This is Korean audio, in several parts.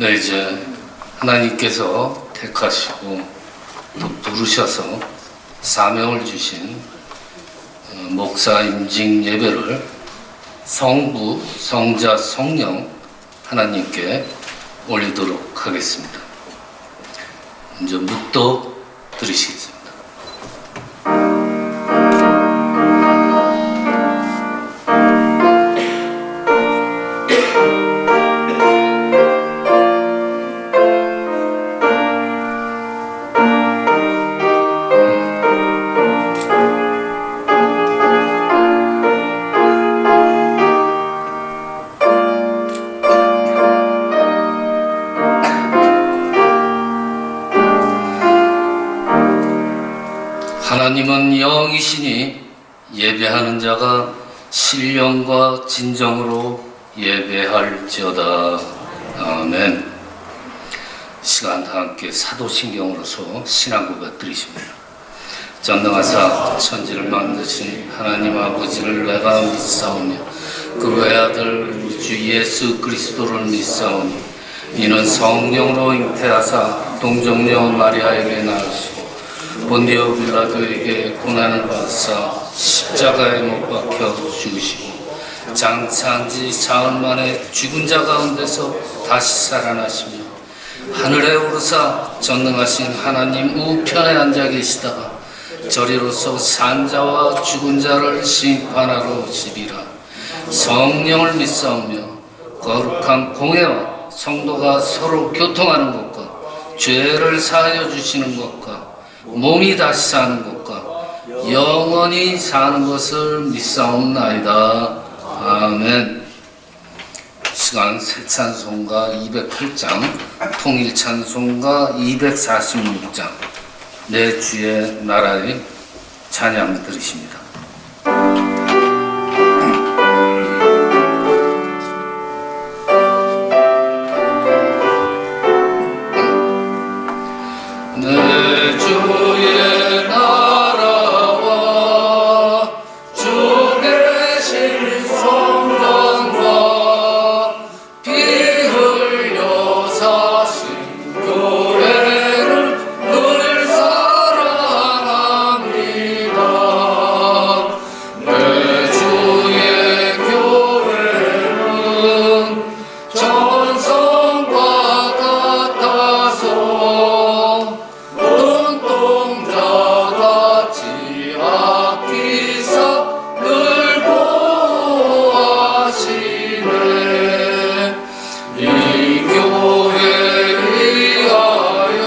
네, 이제 하나님께서 택하시고 또 부르셔서 사명을 주신 목사 임직 예배를 성부, 성자, 성령 하나님께 올리도록 하겠습니다. 먼저 묵도 드리시겠습니다. 하나님은 영이시니 예배하는 자가 신령과 진정으로 예배할지어다. 아멘. 시간 다 함께 사도신경으로서 신앙 고백 드리십니다. 전능하사 천지를 만드신 하나님 아버지를 내가 믿사오며 그 외아들 우리 주 예수 그리스도를 믿사오니 이는 성령으로 잉태하사 동정녀 마리아에게 낳으시고 본디오 빌라도에게 고난을 받으사 십자가에 못 박혀 죽으시고 장사한 지 사흘 만에 죽은 자 가운데서 다시 살아나시며 하늘에 오르사 전능하신 하나님 우편에 앉아 계시다가 저리로서 산자와 죽은 자를 심판하러 오시리라. 성령을 믿사오며 거룩한 공회와 성도가 서로 교통하는 것과 죄를 사하여 주시는 것과 몸이 다시 사는 것과 영원히 사는 것을 믿사옵나이다. 아멘. 시간 새 찬송가 208장, 통일 찬송가 246장, 내 주의 나라의 찬양 들으십니다. 내 주의 나라와 주 계신 성전과 피 흘려 사신 교회를 늘 사랑합니다. 내 주의 교회는 전성과 같아서 눈동자같이 아끼사 늘 보호하시네. 이 교회 위하여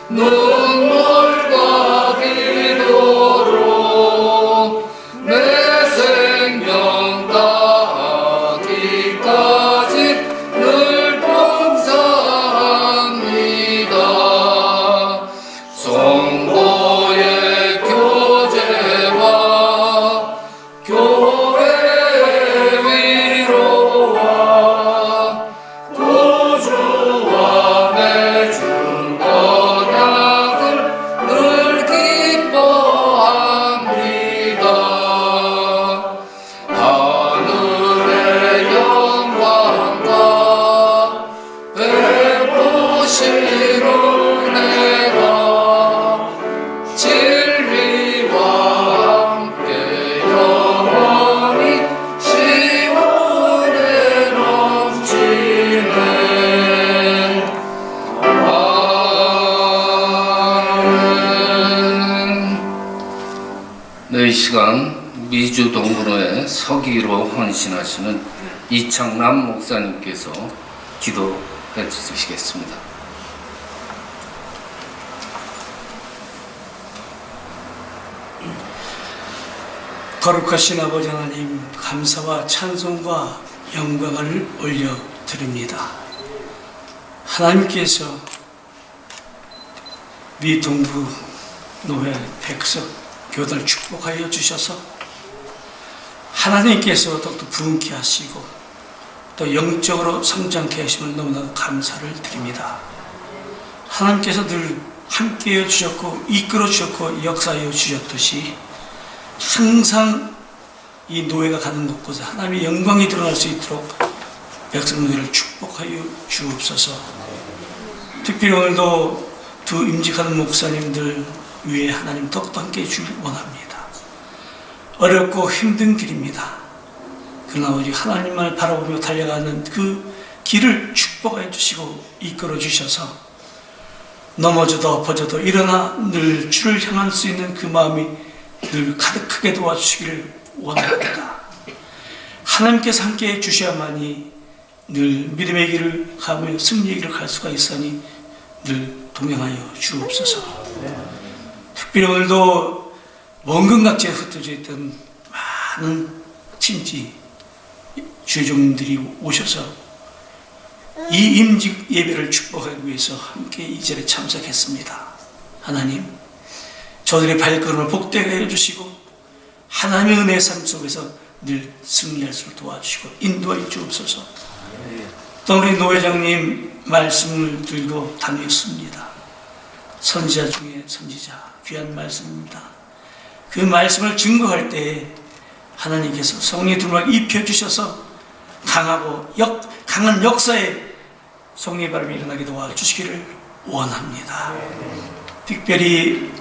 눈물과 기도로 내 생명 다하기까지 늘 봉사합니다. 성도의 교제와 교회의 위로와 구주와 매주 언약을 늘 기뻐합니다. 하늘의 영광과 베푸신 은혜가 진리와 함께 영원히 시온에 넘치네. 아멘. 네, 이 시간 미주 동문호에 서기로 헌신하시는 이창남 목사님께서 기도해 주시겠습니다. 거룩하신 아버지 하나님, 감사와 찬송과 영광을 올려드립니다. 하나님께서 미 동부 노회 백석 교단을 축복하여 주셔서 하나님께서 더욱더 부흥케 하시고 또 영적으로 성장케 하심을 너무나 감사를 드립니다. 하나님께서 늘 함께해 주셨고 이끌어 주셨고 역사하여 주셨듯이 항상 이 노예가 가는 곳곳에 하나님의 영광이 드러날 수 있도록 백성들을 축복하여 주옵소서. 주옵소서. 특별히 오늘도 두 임직하는 목사님들 위에 하나님 더욱더 함께 해주길 원합니다. 어렵고 힘든 길입니다. 그러나 우리 하나님만을 바라보며 달려가는 그 길을 축복해 주시고 이끌어 주셔서 넘어져도 엎어져도 일어나 늘 주를 향할 수 있는 그 마음이 늘 가득하게 도와주시기를 원합니다. 하나님께서 함께 해 주셔야만이 늘 믿음의 길을 가며 승리의 길을 갈 수가 있으니 늘 동행하여 주옵소서. 특별히 오늘도 먼 근각지에 흩어져 있던 많은 친지 주의종들이 오셔서 이 임직 예배를 축복하기 위해서 함께 이 자리에 참석했습니다. 하나님, 저들의 발걸음을 복되게 해주시고 하나님의 은혜의 삶 속에서 늘 승리할 수 도와주시고 인도하여 주옵소서. 또 우리 노 회장님 말씀을 들고 다녔습니다. 선지자 중에 선지자, 귀한 말씀입니다. 그 말씀을 증거할 때에 하나님께서 성령의 두루마리 입혀주셔서 강한 역사에 성령의 바람이 일어나게 도와주시기를 원합니다. 특별히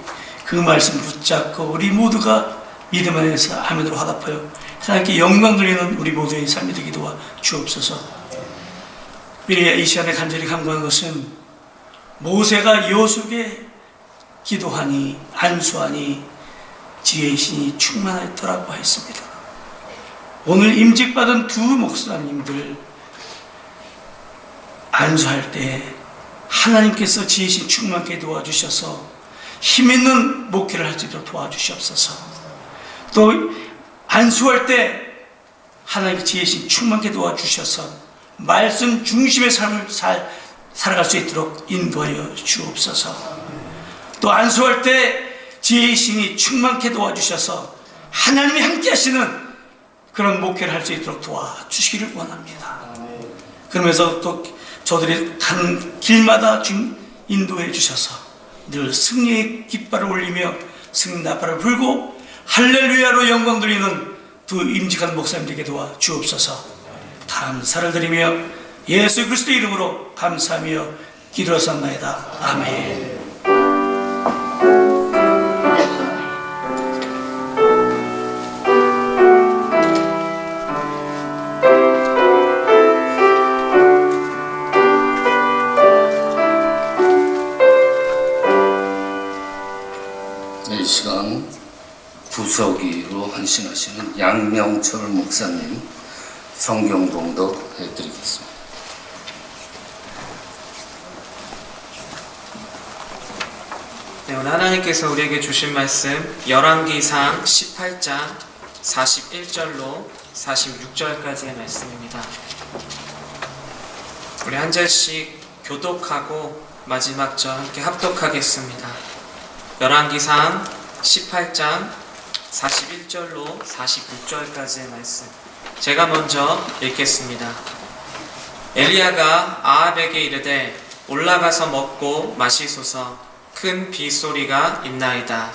그 말씀 붙잡고 우리 모두가 믿음 안에서 아멘으로 화답하여 하나님께 영광 돌리는 우리 모두의 삶이 되게 도와주옵소서. 특별히 이 시간에 간절히 간구하는 것은 모세가 여호수에게 기도하니 안수하니 지혜의 신이 충만하였더라고 했습니다. 오늘 임직받은 두 목사님들 안수할 때 하나님께서 지혜의 신 충만하게 도와주셔서 힘있는 목회를 할 수 있도록 도와주시옵소서. 또 안수할 때 하나님의 지혜의 신 충만하게 도와주셔서 말씀 중심의 삶을 살아갈 수 있도록 인도하여 주옵소서. 또 안수할 때 지혜의 신이 충만케 도와주셔서 하나님이 함께 하시는 그런 목회를 할 수 있도록 도와주시기를 원합니다. 그러면서 또 저들이 가는 길마다 인도해 주셔서 늘 승리의 깃발을 올리며 승리 나팔을 불고 할렐루야로 영광 돌리는 두 임직한 목사님들에게 도와주옵소서. 감사를 드리며 예수 그리스도의 이름으로 감사하며 기도하옵나이다. 아멘. 이 시간 구석이로 헌신하시는 양명철 목사님 성경 봉독 해드리겠습니다. 네, 오늘 하나님께서 우리에게 주신 말씀 열왕기상 18장 41절로 46절까지의 말씀입니다. 우리 한 절씩 교독하고 마지막 절 함께 합독하겠습니다. 열왕기상 18장 41절로 46절까지의 말씀, 제가 먼저 읽겠습니다. 엘리야가 아합에게 이르되 올라가서 먹고 마시소서, 큰 빗소리가 있나이다.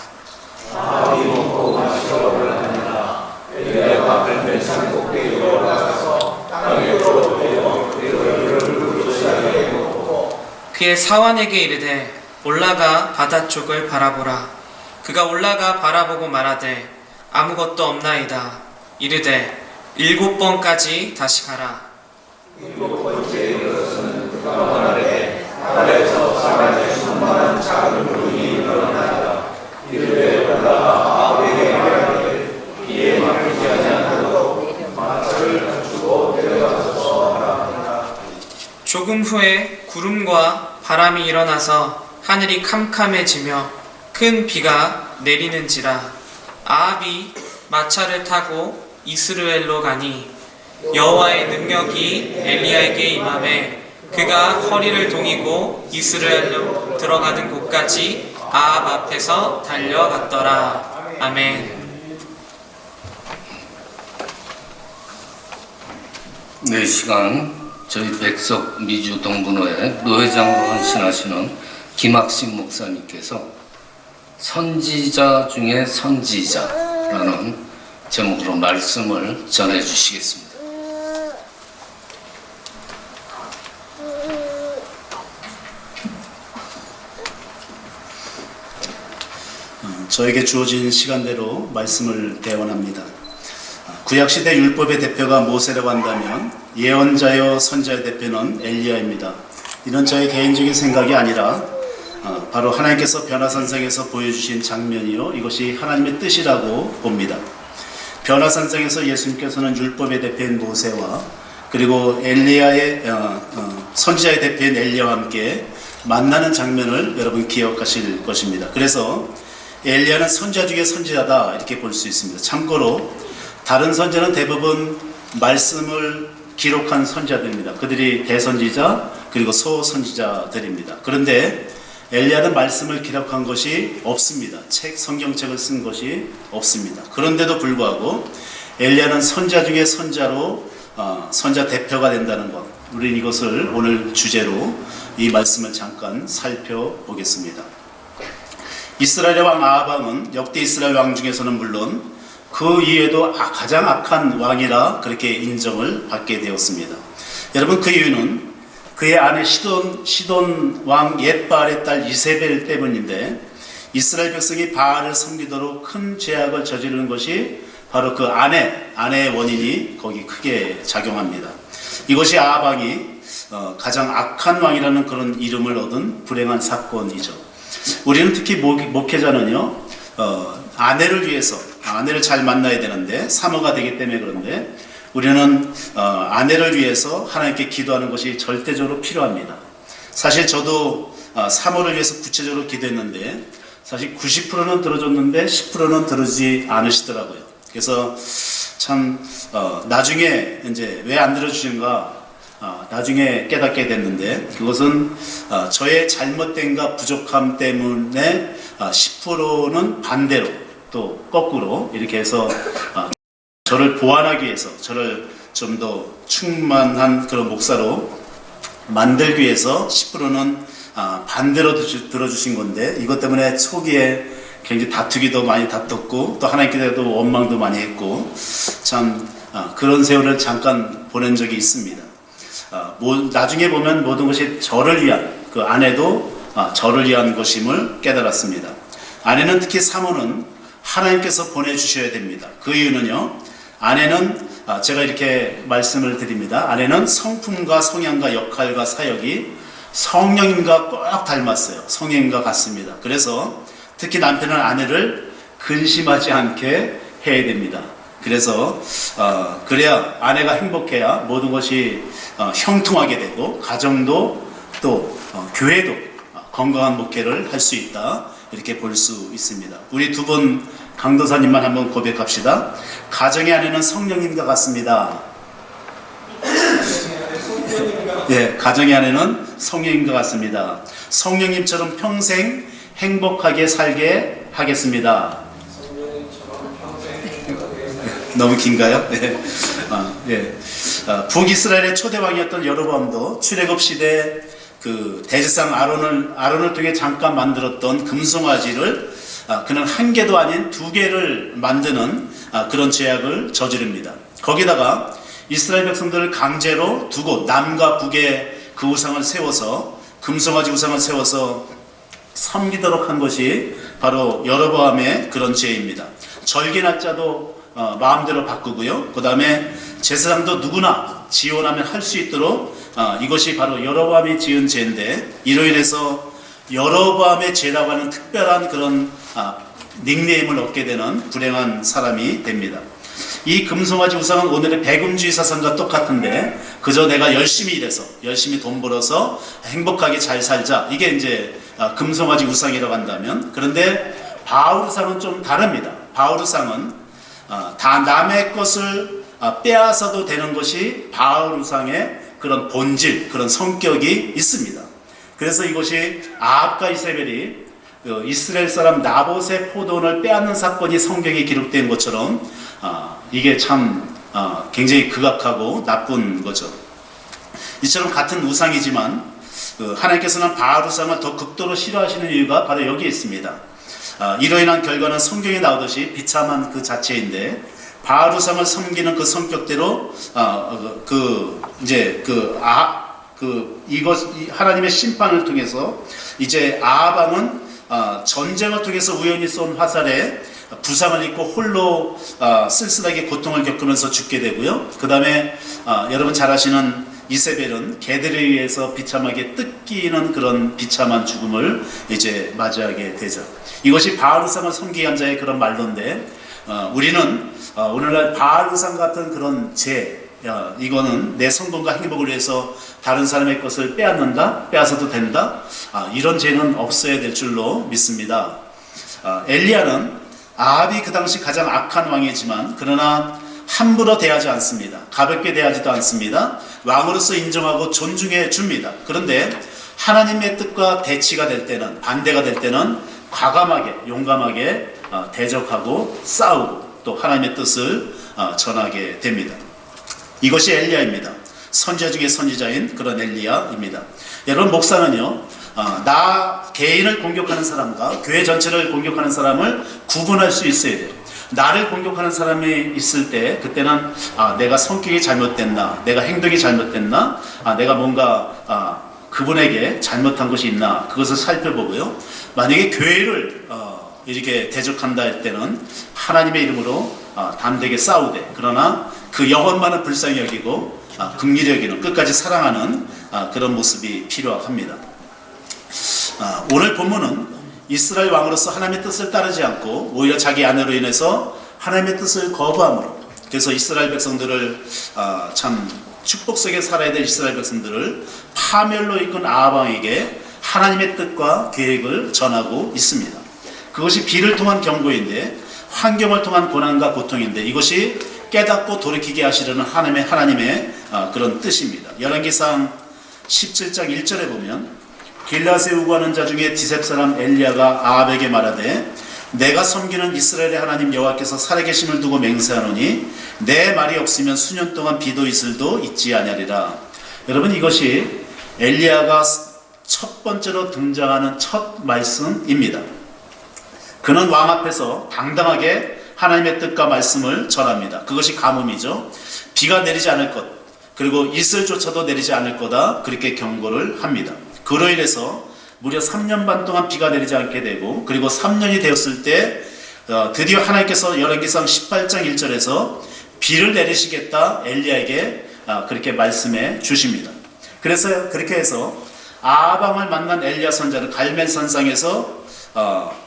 아합이 먹고 마시러 올라가니라. 엘리야가 갈멜산 꼭대기로 올라가서 땅에 떨어뜨려 그를 부르시하게 먹고 그의 사환에게 이르되 올라가 바다 쪽을 바라보라. 그가 올라가 바라보고 말하되 아무것도 없나이다. 이르되 7번까지 다시 가라. 7번째 일어서는 그가 말하되 바다에서 사람의 충만한 작은 물이 일어나니라. 이르되 올라가 아합에게 말하되 이에 맡기지 아니하도록 마차를 갖추고 데려가소서 하라. 조금 후에 구름과 바람이 일어나서 하늘이 캄캄해지며 큰 비가 내리는지라. 아합이 마차를 타고 이스라엘로 가니 여호와의 능력이 엘리야에게 임하매 그가 허리를 동이고 이스라엘로 들어가는 곳까지 아합 앞에서 달려갔더라. 아멘. 네, 시간 저희 백석 미주 동분호의 노회장으로 헌신하시는 김학신 목사님께서 선지자 중에 선지자라는 제목으로 말씀을 전해 주시겠습니다. 저에게 주어진 시간대로 말씀을 대원합니다. 구약시대 율법의 대표가 모세라고 한다면 예언자여 선자의 대표는 엘리야입니다. 이런 저의 개인적인 생각이 아니라 바로 하나님께서 변화산상에서 보여주신 장면이요, 이것이 하나님의 뜻이라고 봅니다. 변화산상에서 예수님께서는 율법의 대표인 모세와 그리고 엘리야의 선지자의 대표인 엘리야와 함께 만나는 장면을 여러분 기억하실 것입니다. 그래서 엘리야는 선지자 중에 선지자다 이렇게 볼 수 있습니다. 참고로 다른 선지자는 대부분 말씀을 기록한 선지자들입니다. 그들이 대선지자 그리고 소선지자들입니다. 그런데 엘리야는 말씀을 기록한 것이 없습니다. 성경책을 쓴 것이 없습니다. 그런데도 불구하고 엘리야는 선지자 중에 선지자로 선지자 대표가 된다는 것, 우리는 이것을 오늘 주제로 이 말씀을 잠깐 살펴보겠습니다. 이스라엘의 왕 아합 왕은 역대 이스라엘 왕 중에서는 물론 그 이외에도 가장 악한 왕이라 그렇게 인정을 받게 되었습니다. 여러분, 그 이유는 그의 아내 시돈 왕 옛바알의 딸 이세벨 때문인데, 이스라엘 백성이 바알을 섬기도록 큰 죄악을 저지르는 것이 바로 그 아내의 원인이 거기 크게 작용합니다. 이것이 아합 왕이 가장 악한 왕이라는 그런 이름을 얻은 불행한 사건이죠. 우리는 특히 목회자는요, 아내를 위해서 아내를 잘 만나야 되는데, 사모가 되기 때문에 그런데 우리는 아내를 위해서 하나님께 기도하는 것이 절대적으로 필요합니다. 사실 저도 사모를 위해서 구체적으로 기도했는데 사실 90%는 들어줬는데 10%는 들어주지 않으시더라고요. 그래서 참 나중에 이제 왜 안 들어주신가 나중에 깨닫게 됐는데, 그것은 저의 잘못됨과 부족함 때문에 10%는 반대로 또 거꾸로 이렇게 해서 저를 보완하기 위해서, 저를 좀 더 충만한 그런 목사로 만들기 위해서 10%는 반대로 들어주신 건데, 이것 때문에 초기에 굉장히 다투기도 많이 다퉜고 또 하나님께도 원망도 많이 했고, 참 그런 세월을 잠깐 보낸 적이 있습니다. 나중에 보면 모든 것이 저를 위한, 그 아내도 저를 위한 것임을 깨달았습니다. 아내는, 특히 사모는 하나님께서 보내주셔야 됩니다. 그 이유는요, 아내는 제가 이렇게 말씀을 드립니다. 아내는 성품과 성향과 역할과 사역이 성령님과 꼭 닮았어요. 성령님과 같습니다. 그래서 특히 남편은 아내를 근심하지 않게 해야 됩니다. 그래서 그래야 아내가 행복해야 모든 것이 형통하게 되고 가정도 또 교회도 건강한 목회를 할 수 있다, 이렇게 볼 수 있습니다. 우리 두 분 강도사님만 한번 고백합시다. 가정의 아내는 성령님과 같습니다. 예, 가정의 아내는 성령님과 같습니다. 성령님처럼 평생 행복하게 살게 하겠습니다. 너무 긴가요? 네. 북이스라엘의 초대왕이었던 여로보암도 출애굽 시대 그 대제사장 아론을 통해 잠깐 만들었던 금송아지를 그는 한 개도 아닌 두 개를 만드는 그런 죄악을 저지릅니다. 거기다가 이스라엘 백성들을 강제로 두고 남과 북에 그 우상을 세워서, 금송아지 우상을 세워서 섬기도록 한 것이 바로 여로보암의 그런 죄입니다. 절기 날짜도 마음대로 바꾸고요. 그 다음에 제사장도 누구나 지원하면 할 수 있도록 이것이 바로 여로보암이 지은 죄인데, 이로 인해서 여로보암의 죄라고 하는 특별한 그런 닉네임을 얻게 되는 불행한 사람이 됩니다. 이 금송아지 우상은 오늘의 배금주의 사상과 똑같은데, 그저 내가 열심히 일해서 열심히 돈 벌어서 행복하게 잘 살자, 이게 이제 금송아지 우상이라고 한다면, 그런데 바울 우상은 좀 다릅니다. 바울 우상은 다 남의 것을 빼앗아도 되는 것이 바울 우상의 그런 본질, 그런 성격이 있습니다. 그래서 이것이 아합과 이세벨이 이스라엘 사람 나봇의 포도원을 빼앗는 사건이 성경에 기록된 것처럼 이게 참 굉장히 극악하고 나쁜 거죠. 이처럼 같은 우상이지만 하나님께서는 바알 우상을 더 극도로 싫어하시는 이유가 바로 여기에 있습니다. 이로 인한 결과는 성경에 나오듯이 비참한 그 자체인데, 바알 우상을 섬기는 그 성격대로 이것 하나님의 심판을 통해서 이제 아합 왕은 전쟁을 통해서 우연히 쏜 화살에 부상을 입고 홀로 쓸쓸하게 고통을 겪으면서 죽게 되고요. 그 다음에 여러분 잘 아시는 이세벨은 개들에 의해서 비참하게 뜯기는 그런 비참한 죽음을 이제 맞이하게 되죠. 이것이 바알우상을 섬기한 자의 그런 말로인데, 우리는 오늘날 바알우상 같은 그런 이거는 내 성공과 행복을 위해서 다른 사람의 것을 빼앗는다, 빼앗아도 된다, 이런 죄는 없어야 될 줄로 믿습니다. 엘리야는 아합이 그 당시 가장 악한 왕이지만 그러나 함부로 대하지 않습니다. 가볍게 대하지도 않습니다. 왕으로서 인정하고 존중해 줍니다. 그런데 하나님의 뜻과 대치가 될 때는, 반대가 될 때는 과감하게 용감하게 대적하고 싸우고 또 하나님의 뜻을 전하게 됩니다. 이것이 엘리야입니다. 선지자 중에 선지자인 그런 엘리야입니다. 여러분, 목사는요, 나 개인을 공격하는 사람과 교회 전체를 공격하는 사람을 구분할 수 있어야 돼요. 나를 공격하는 사람이 있을 때 그때는 내가 성격이 잘못됐나, 내가 행동이 잘못됐나, 내가 뭔가 그분에게 잘못한 것이 있나, 그것을 살펴보고요. 만약에 교회를 이렇게 대적한다 할 때는 하나님의 이름으로 담대하게 싸우되, 그러나 그 영혼만은 불쌍히 여기고 긍휼히 여기는, 끝까지 사랑하는 그런 모습이 필요합니다. 오늘 본문은 이스라엘 왕으로서 하나님의 뜻을 따르지 않고 오히려 자기 아내로 인해서 하나님의 뜻을 거부함으로, 그래서 이스라엘 백성들을 참 축복 속에 살아야 될 이스라엘 백성들을 파멸로 이끈 아합 왕에게 하나님의 뜻과 계획을 전하고 있습니다. 그것이 비를 통한 경고인데, 환경을 통한 고난과 고통인데, 이것이 깨닫고 돌이키게 하시려는 하나님의 그런 뜻입니다. 열왕기상 17장 1절에 보면, 길라앗에 우고하는 자 중에 디셉 사람 엘리야가 아합에게 말하되, 내가 섬기는 이스라엘의 하나님 여호와께서 살아계심을 두고 맹세하노니 내 말이 없으면 수년 동안 비도 이슬도 있지 아니하리라. 여러분, 이것이 엘리야가 첫 번째로 등장하는 첫 말씀입니다. 그는 왕 앞에서 당당하게 하나님의 뜻과 말씀을 전합니다. 그것이 가뭄이죠. 비가 내리지 않을 것, 그리고 이슬조차도 내리지 않을 거다, 그렇게 경고를 합니다. 그로 인해서 무려 3년 반 동안 비가 내리지 않게 되고, 그리고 3년이 되었을 때 드디어 하나님께서 열왕기상 18장 1절에서 비를 내리시겠다 엘리야에게 그렇게 말씀해 주십니다. 그래서 그렇게 해서 아합 왕을 만난 엘리야 선자는 갈멜 산상에서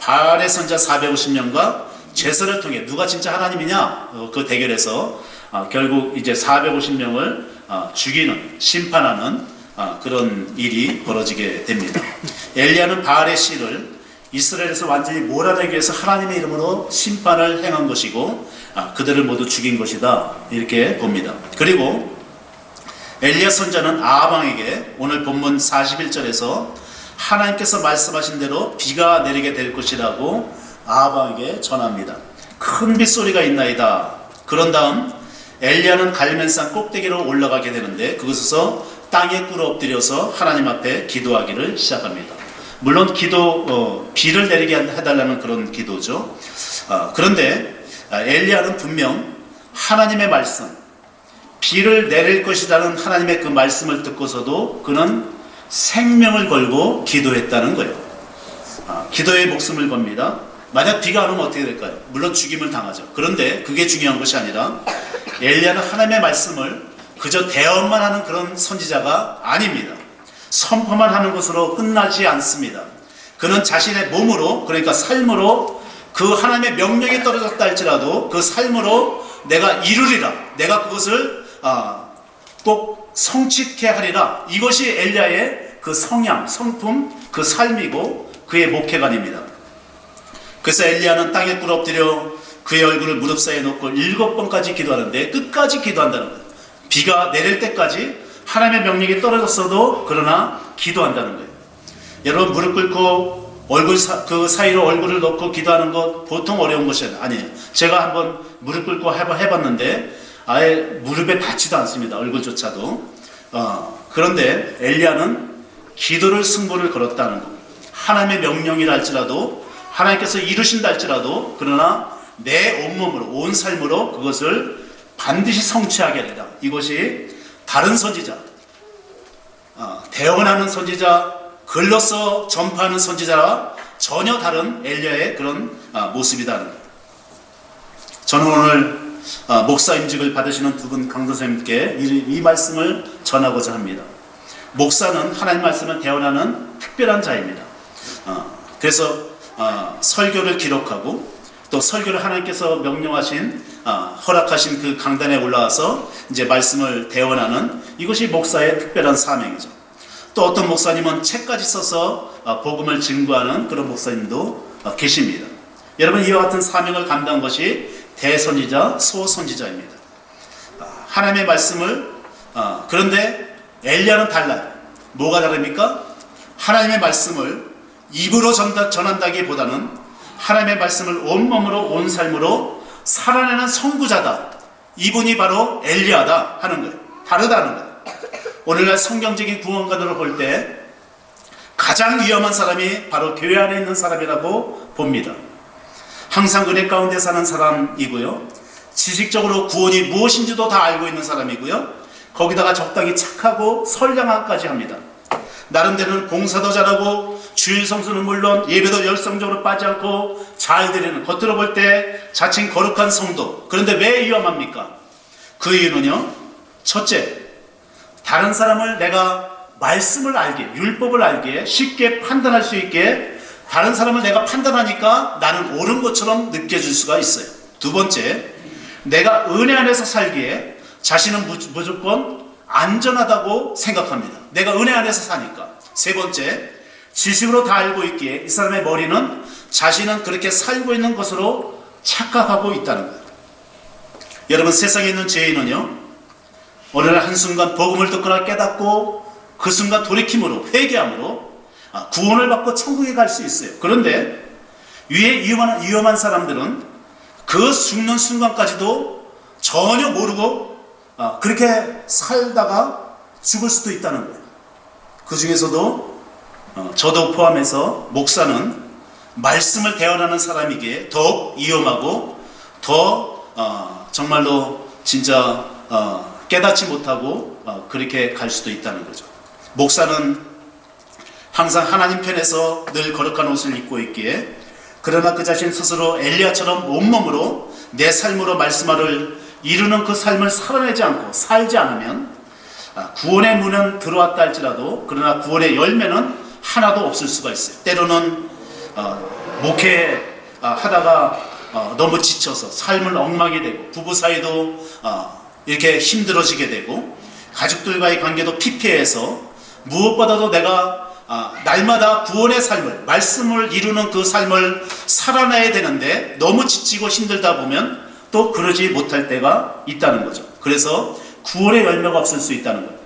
바알의 선자 450명과 제사를 통해 누가 진짜 하나님이냐, 그 대결에서 결국 이제 450명을 죽이는, 심판하는 그런 일이 벌어지게 됩니다. 엘리야는 바알의 씨를 이스라엘에서 완전히 몰아내기 위해서 하나님의 이름으로 심판을 행한 것이고, 그들을 모두 죽인 것이다, 이렇게 봅니다. 그리고 엘리야 선자는 아합 왕에게 오늘 본문 41절에서 하나님께서 말씀하신 대로 비가 내리게 될 것이라고 아합 왕에게 전합니다. 큰 빗소리가 있나이다. 그런 다음 엘리야는 갈멜산 꼭대기로 올라가게 되는데, 그곳에서 땅에 꿇어 엎드려서 하나님 앞에 기도하기를 시작합니다. 물론 비를 내리게 해달라는 그런 기도죠. 그런데 엘리야는 분명 하나님의 말씀, 비를 내릴 것이라는 하나님의 그 말씀을 듣고서도 그는 생명을 걸고 기도했다는 거예요. 기도에 목숨을 겁니다. 만약 비가 안 오면 어떻게 될까요? 물론 죽임을 당하죠. 그런데 그게 중요한 것이 아니라 엘리야는 하나님의 말씀을 그저 대언만 하는 그런 선지자가 아닙니다. 선포만 하는 것으로 끝나지 않습니다. 그는 자신의 몸으로, 그러니까 삶으로 그 하나님의 명령이 떨어졌다 할지라도 그 삶으로 내가 이루리라, 내가 그것을 꼭 성취케 하리라, 이것이 엘리야의 그 성향, 성품, 그 삶이고 그의 목회관입니다. 그래서 엘리야는 땅에 꿇어 엎드려 그의 얼굴을 무릎 사이에 놓고 7번까지 기도하는데, 끝까지 기도한다는 거예요. 비가 내릴 때까지 하나님의 명령이 떨어졌어도 그러나 기도한다는 거예요. 여러분, 무릎 꿇고 그 사이로 얼굴을 넣고 기도하는 것 보통 어려운 것이 아니에요. 제가 한번 무릎 꿇고 해봤는데 아예 무릎에 닿지도 않습니다. 얼굴조차도. 그런데 엘리야는 기도를 승부를 걸었다는 것. 하나님의 명령이라 할지라도, 하나님께서 이루신다 할지라도, 그러나 내 온몸으로, 온 삶으로 그것을 반드시 성취하게 하리라. 이것이 다른 선지자, 대언하는 선지자, 글로써 전파하는 선지자와 전혀 다른 엘리야의 그런 모습이다는 거예요. 저는 오늘 목사 임직을 받으시는 두 분 강도사님께 이 말씀을 전하고자 합니다. 목사는 하나님 말씀을 대언하는 특별한 자입니다. 그래서 설교를 기록하고 또 설교를 하나님께서 명령하신 허락하신 그 강단에 올라와서 이제 말씀을 대언하는 이것이 목사의 특별한 사명이죠. 또 어떤 목사님은 책까지 써서 복음을 증거하는 그런 목사님도 계십니다. 여러분, 이와 같은 사명을 감당한 것이 대선지자, 소선지자입니다. 하나님의 말씀을 그런데 엘리야는 달라요. 뭐가 다릅니까? 하나님의 말씀을 입으로 전한다기보다는 하나님의 말씀을 온몸으로 온 삶으로 살아내는 선구자다. 이분이 바로 엘리야다 하는 거예요. 다르다는 거예요. 오늘날 성경적인 구원관으로 볼 때 가장 위험한 사람이 바로 교회 안에 있는 사람이라고 봅니다. 항상 은혜 가운데 사는 사람이고요. 지식적으로 구원이 무엇인지도 다 알고 있는 사람이고요. 거기다가 적당히 착하고 선량함까지 합니다. 나름대로는 봉사도 잘하고 주일 성수는 물론 예배도 열성적으로 빠지 않고 잘 드리는, 겉으로 볼 때 자칭 거룩한 성도. 그런데 왜 위험합니까? 그 이유는요, 첫째, 다른 사람을 내가 말씀을 알게, 율법을 알게, 쉽게 판단할 수 있게 다른 사람을 내가 판단하니까 나는 옳은 것처럼 느껴질 수가 있어요. 두 번째, 내가 은혜 안에서 살기에 자신은 무조건 안전하다고 생각합니다. 내가 은혜 안에서 사니까. 세 번째, 지식으로 다 알고 있기에 이 사람의 머리는 자신은 그렇게 살고 있는 것으로 착각하고 있다는 거예요. 여러분, 세상에 있는 죄인은요, 어느 날 한순간 복음을 듣거나 깨닫고 그 순간 돌이킴으로, 회개함으로 구원을 받고 천국에 갈 수 있어요. 그런데 위에 위험한 사람들은 그 죽는 순간까지도 전혀 모르고 그렇게 살다가 죽을 수도 있다는 거예요. 그 중에서도 저도 포함해서 목사는 말씀을 대언하는 사람이기에 더욱 위험하고 더 정말로 진짜 깨닫지 못하고 그렇게 갈 수도 있다는 거죠. 목사는 항상 하나님 편에서 늘 거룩한 옷을 입고 있기에, 그러나 그 자신 스스로 엘리야처럼 온몸으로 내 삶으로 말씀을 이루는 그 삶을 살아내지 않고 살지 않으면 구원의 문은 들어왔다 할지라도 그러나 구원의 열매는 하나도 없을 수가 있어요. 때로는 목회 하다가 너무 지쳐서 삶을 엉망이 되고, 부부 사이도 이렇게 힘들어지게 되고, 가족들과의 관계도 피폐해서, 무엇보다도 내가 날마다 구원의 삶을, 말씀을 이루는 그 삶을 살아내야 되는데 너무 지치고 힘들다 보면 또 그러지 못할 때가 있다는 거죠. 그래서 구원의 열매가 없을 수 있다는 거예요.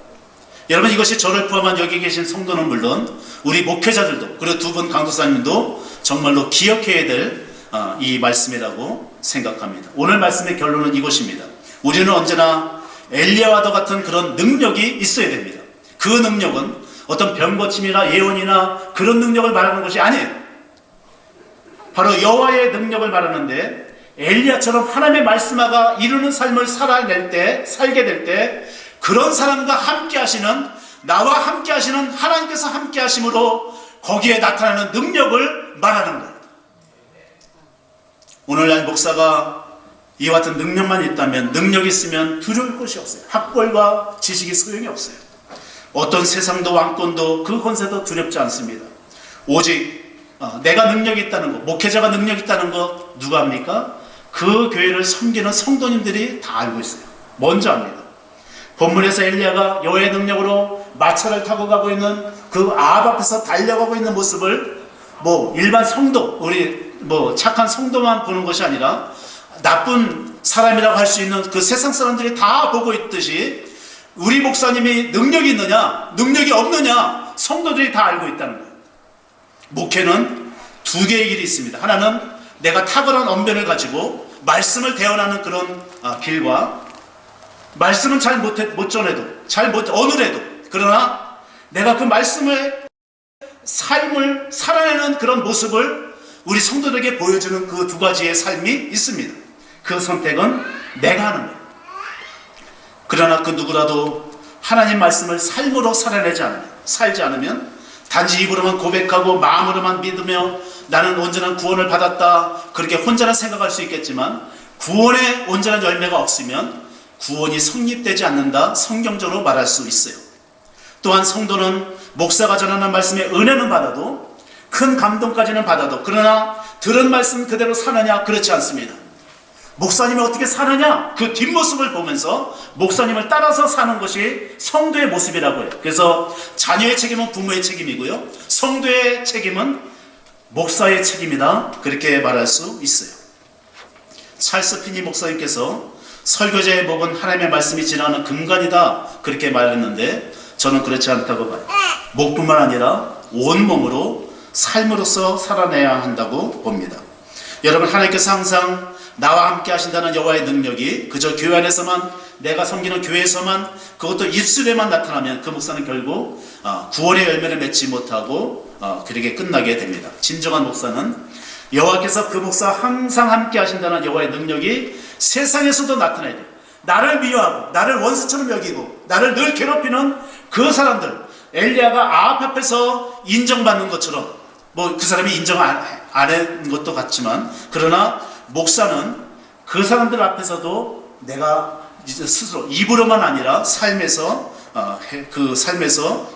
여러분, 이것이 저를 포함한 여기 계신 성도는 물론 우리 목회자들도, 그리고 두 분 강도사님도 정말로 기억해야 될 이 말씀이라고 생각합니다. 오늘 말씀의 결론은 이것입니다. 우리는 언제나 엘리야와도 같은 그런 능력이 있어야 됩니다. 그 능력은 어떤 병고침이나 예언이나 그런 능력을 말하는 것이 아니에요. 바로 여호와의 능력을 말하는데, 엘리야처럼 하나님의 말씀하가 이루는 삶을 살게 될 때 그런 사람과 함께 하시는, 나와 함께 하시는 하나님께서 함께 하심으로 거기에 나타나는 능력을 말하는 거예요. 오늘날 목사가 이와 같은 능력만 있다면, 능력이 있으면 두려울 것이 없어요. 학벌과 지식이 소용이 없어요. 어떤 세상도 왕권도 그 권세도 두렵지 않습니다. 오직 내가 능력이 있다는 것, 목회자가 능력이 있다는 것 누가 합니까? 그 교회를 섬기는 성도님들이 다 알고 있어요. 먼저 합니다. 본문에서 엘리야가 여호와의 능력으로 마차를 타고 가고 있는 그 아합 앞에서 달려가고 있는 모습을 일반 성도, 우리 착한 성도만 보는 것이 아니라 나쁜 사람이라고 할 수 있는 그 세상 사람들이 다 보고 있듯이 우리 목사님이 능력이 있느냐, 능력이 없느냐, 성도들이 다 알고 있다는 거예요. 목회는 두 개의 길이 있습니다. 하나는 내가 탁월한 언변을 가지고 말씀을 대언하는 그런 길과, 말씀은 잘 못 전해도, 언어래도, 그러나 내가 그 말씀의 삶을 살아내는 그런 모습을 우리 성도들에게 보여주는 그 두 가지의 삶이 있습니다. 그 선택은 내가 하는 거예요. 그러나 그 누구라도 하나님 말씀을 삶으로 살지 않으면, 단지 입으로만 고백하고 마음으로만 믿으며 나는 온전한 구원을 받았다 그렇게 혼자는 생각할 수 있겠지만 구원의 온전한 열매가 없으면 구원이 성립되지 않는다 성경적으로 말할 수 있어요. 또한 성도는 목사가 전하는 말씀의 은혜는 받아도 큰 감동까지는 받아도 그러나 들은 말씀 그대로 사느냐? 그렇지 않습니다. 목사님이 어떻게 사느냐? 그 뒷모습을 보면서 목사님을 따라서 사는 것이 성도의 모습이라고 해요. 그래서 자녀의 책임은 부모의 책임이고요, 성도의 책임은 목사의 책임이다 그렇게 말할 수 있어요. 찰스 피니 목사님께서 설교자의 목은 하나님의 말씀이 지나가는 금관이다 그렇게 말했는데 저는 그렇지 않다고 봐요. 목뿐만 아니라 온몸으로 삶으로서 살아내야 한다고 봅니다. 여러분, 하나님께서 항상 나와 함께 하신다는 여호와의 능력이 그저 교회 안에서만, 내가 섬기는 교회에서만, 그것도 입술에만 나타나면 그 목사는 결국 구원의 열매를 맺지 못하고 그렇게 끝나게 됩니다. 진정한 목사는 여호와께서 그 목사와 항상 함께 하신다는 여호와의 능력이 세상에서도 나타나야 돼요. 나를 미워하고 나를 원수처럼 여기고 나를 늘 괴롭히는 그 사람들, 엘리야가 아합 앞에서 인정받는 것처럼, 뭐 그 사람이 인정 안 한 것도 같지만, 그러나 목사는 그 사람들 앞에서도 내가 이제 스스로 입으로만 아니라 삶에서 그 삶에서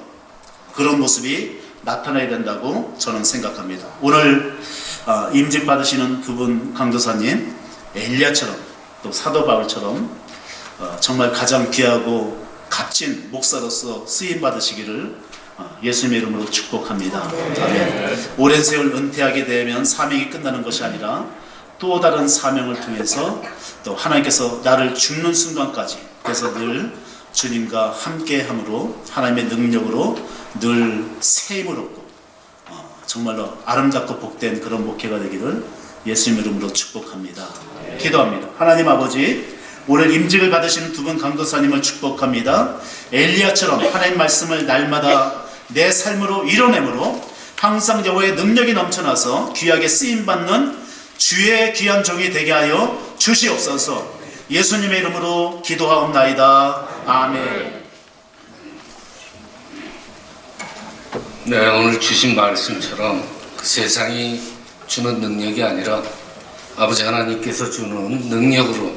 그런 모습이 나타나야 된다고 저는 생각합니다. 오늘 임직 받으시는 그분 강도사님, 엘리야처럼 또 사도 바울처럼 정말 가장 귀하고 값진 목사로서 쓰임 받으시기를 예수님의 이름으로 축복합니다. 아멘. 오랜 세월 은퇴하게 되면 사명이 끝나는 것이 아니라 또 다른 사명을 통해서 또 하나님께서 나를 죽는 순간까지, 그래서 늘 주님과 함께함으로 하나님의 능력으로 늘 세임을 얻고 정말로 아름답고 복된 그런 목회가 되기를 예수님의 이름으로 축복합니다. 기도합니다. 하나님 아버지, 오늘 임직을 받으시는 두 분 강도사님을 축복합니다. 엘리야처럼 하나님 말씀을 날마다 내 삶으로 이뤄내므로 항상 여호와의 능력이 넘쳐나서 귀하게 쓰임받는 주의 귀한 종이 되게 하여 주시옵소서. 예수님의 이름으로 기도하옵나이다. 아멘. 네, 오늘 주신 말씀처럼 그 세상이 주는 능력이 아니라 아버지 하나님께서 주는 능력으로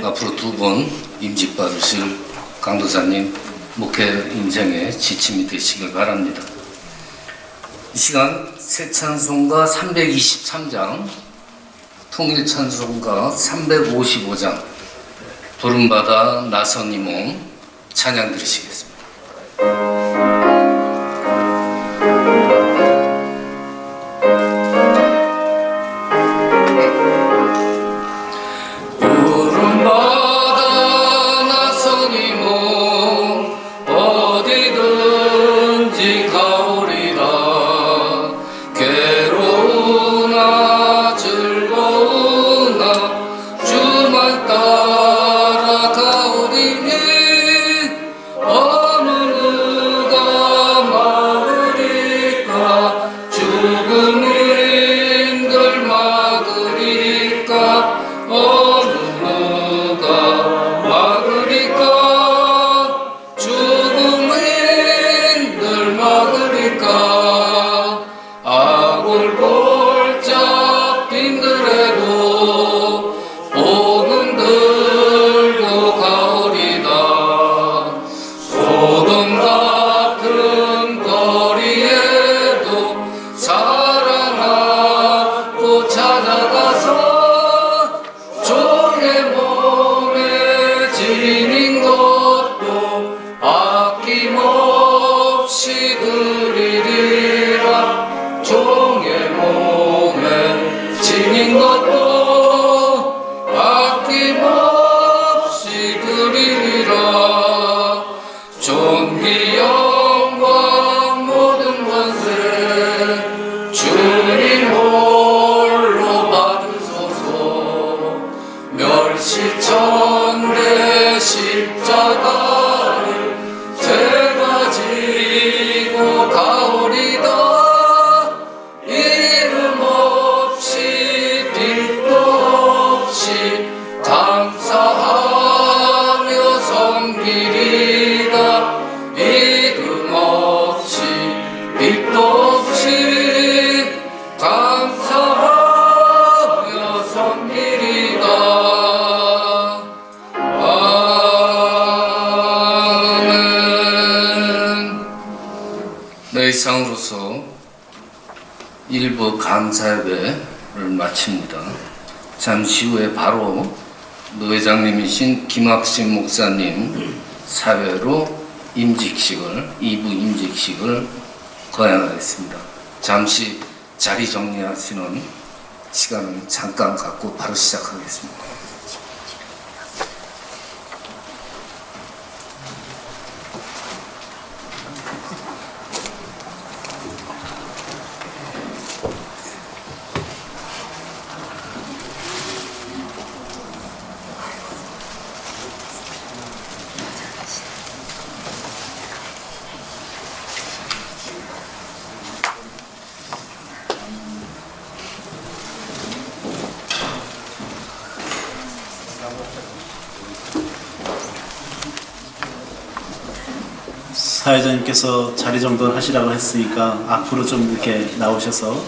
앞으로 두 번 임직 받으실 강도사님 목회 인생의 지침이 되시길 바랍니다. 이 시간 새 찬송가 323장, 통일 찬송가 355장, 부름받아 나선 이 몸 찬양 드리시겠습니다. 이름 없이 빛도 없이 네, 이상으로서 1부 감사회를 마칩니다. 잠시 후에 바로 노회장님이신 김학신 목사님 사회로 임직식을 2부 임직식을 거행하겠습니다. 잠시 자리 정리하시는 시간을 잠깐 갖고 바로 시작하겠습니다. 사회자님께서 자리 정돈 하시라고 했으니까 앞으로 좀 이렇게 나오셔서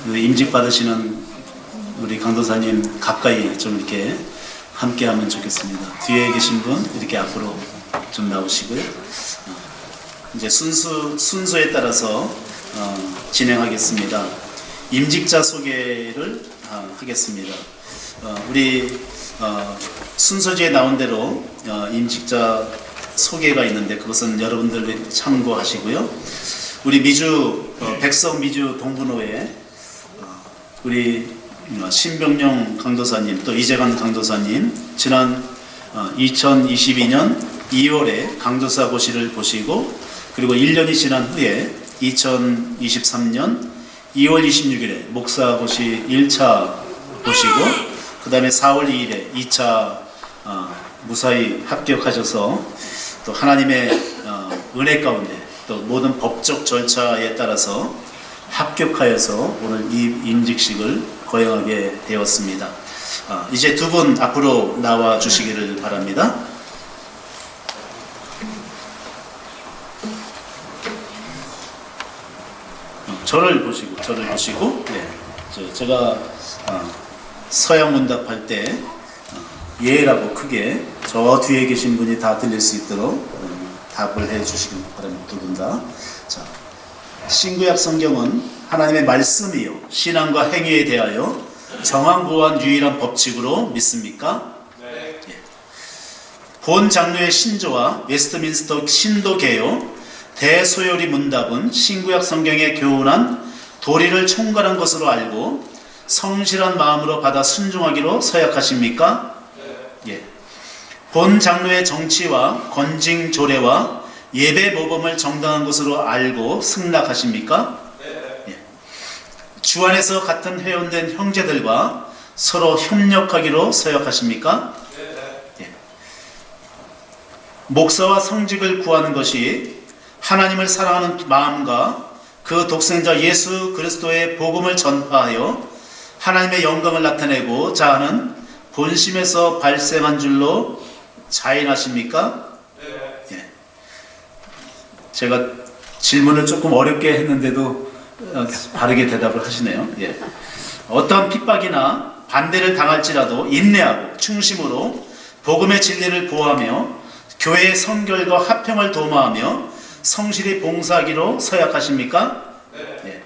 임직 받으시는 우리 강도사님 가까이 좀 이렇게 함께 하면 좋겠습니다. 뒤에 계신 분 이렇게 앞으로 좀 나오시고요. 이제 순서에 따라서 진행하겠습니다. 임직자 소개를 하겠습니다. 우리 순서지에 나온 대로 임직자 소개가 있는데 그것은 여러분들 참고하시고요. 우리 미주 백석 미주 동부노회 우리 신병용 강도사님 또 이재관 강도사님 지난 2022년 2월에 강도사 고시를 보시고 그리고 1년이 지난 후에 2023년 2월 26일에 목사 고시 1차 보시고 그 다음에 4월 2일에 2차 무사히 합격하셔서 또 하나님의 은혜 가운데 또 모든 법적 절차에 따라서 합격하여서 오늘 이 임직식을 거행하게 되었습니다. 이제 두 분 앞으로 나와 주시기를 바랍니다. 저를 보시고 네. 제가 서양 문답할 때 예라고 크게 저 뒤에 계신 분이 다 들릴 수 있도록 답을 해 주시기 바랍니다. 두 분 다. 자, 신구약 성경은 하나님의 말씀이요 신앙과 행위에 대하여 정황보호한 유일한 법칙으로 믿습니까? 네. 예. 본 장로의 신조와 웨스트민스터 신도개요 대소요리 문답은 신구약 성경에 교훈한 도리를 총괄한 것으로 알고 성실한 마음으로 받아 순종하기로 서약하십니까? 예. 본 장로의 정치와 건징 조례와 예배 모범을 정당한 것으로 알고 승낙하십니까? 예. 주 안에서 같은 회원된 형제들과 서로 협력하기로 서약하십니까? 예. 목사와 성직을 구하는 것이 하나님을 사랑하는 마음과 그 독생자 예수 그리스도의 복음을 전파하여 하나님의 영광을 나타내고자 하는 본심에서 발생한 줄로 자인하십니까? 예. 제가 질문을 조금 어렵게 했는데도 바르게 대답을 하시네요. 예. 어떠한 핍박이나 반대를 당할지라도 인내하고 충심으로 복음의 진리를 보호하며 교회의 성결과 화평을 도모하며 성실히 봉사하기로 서약하십니까? 예.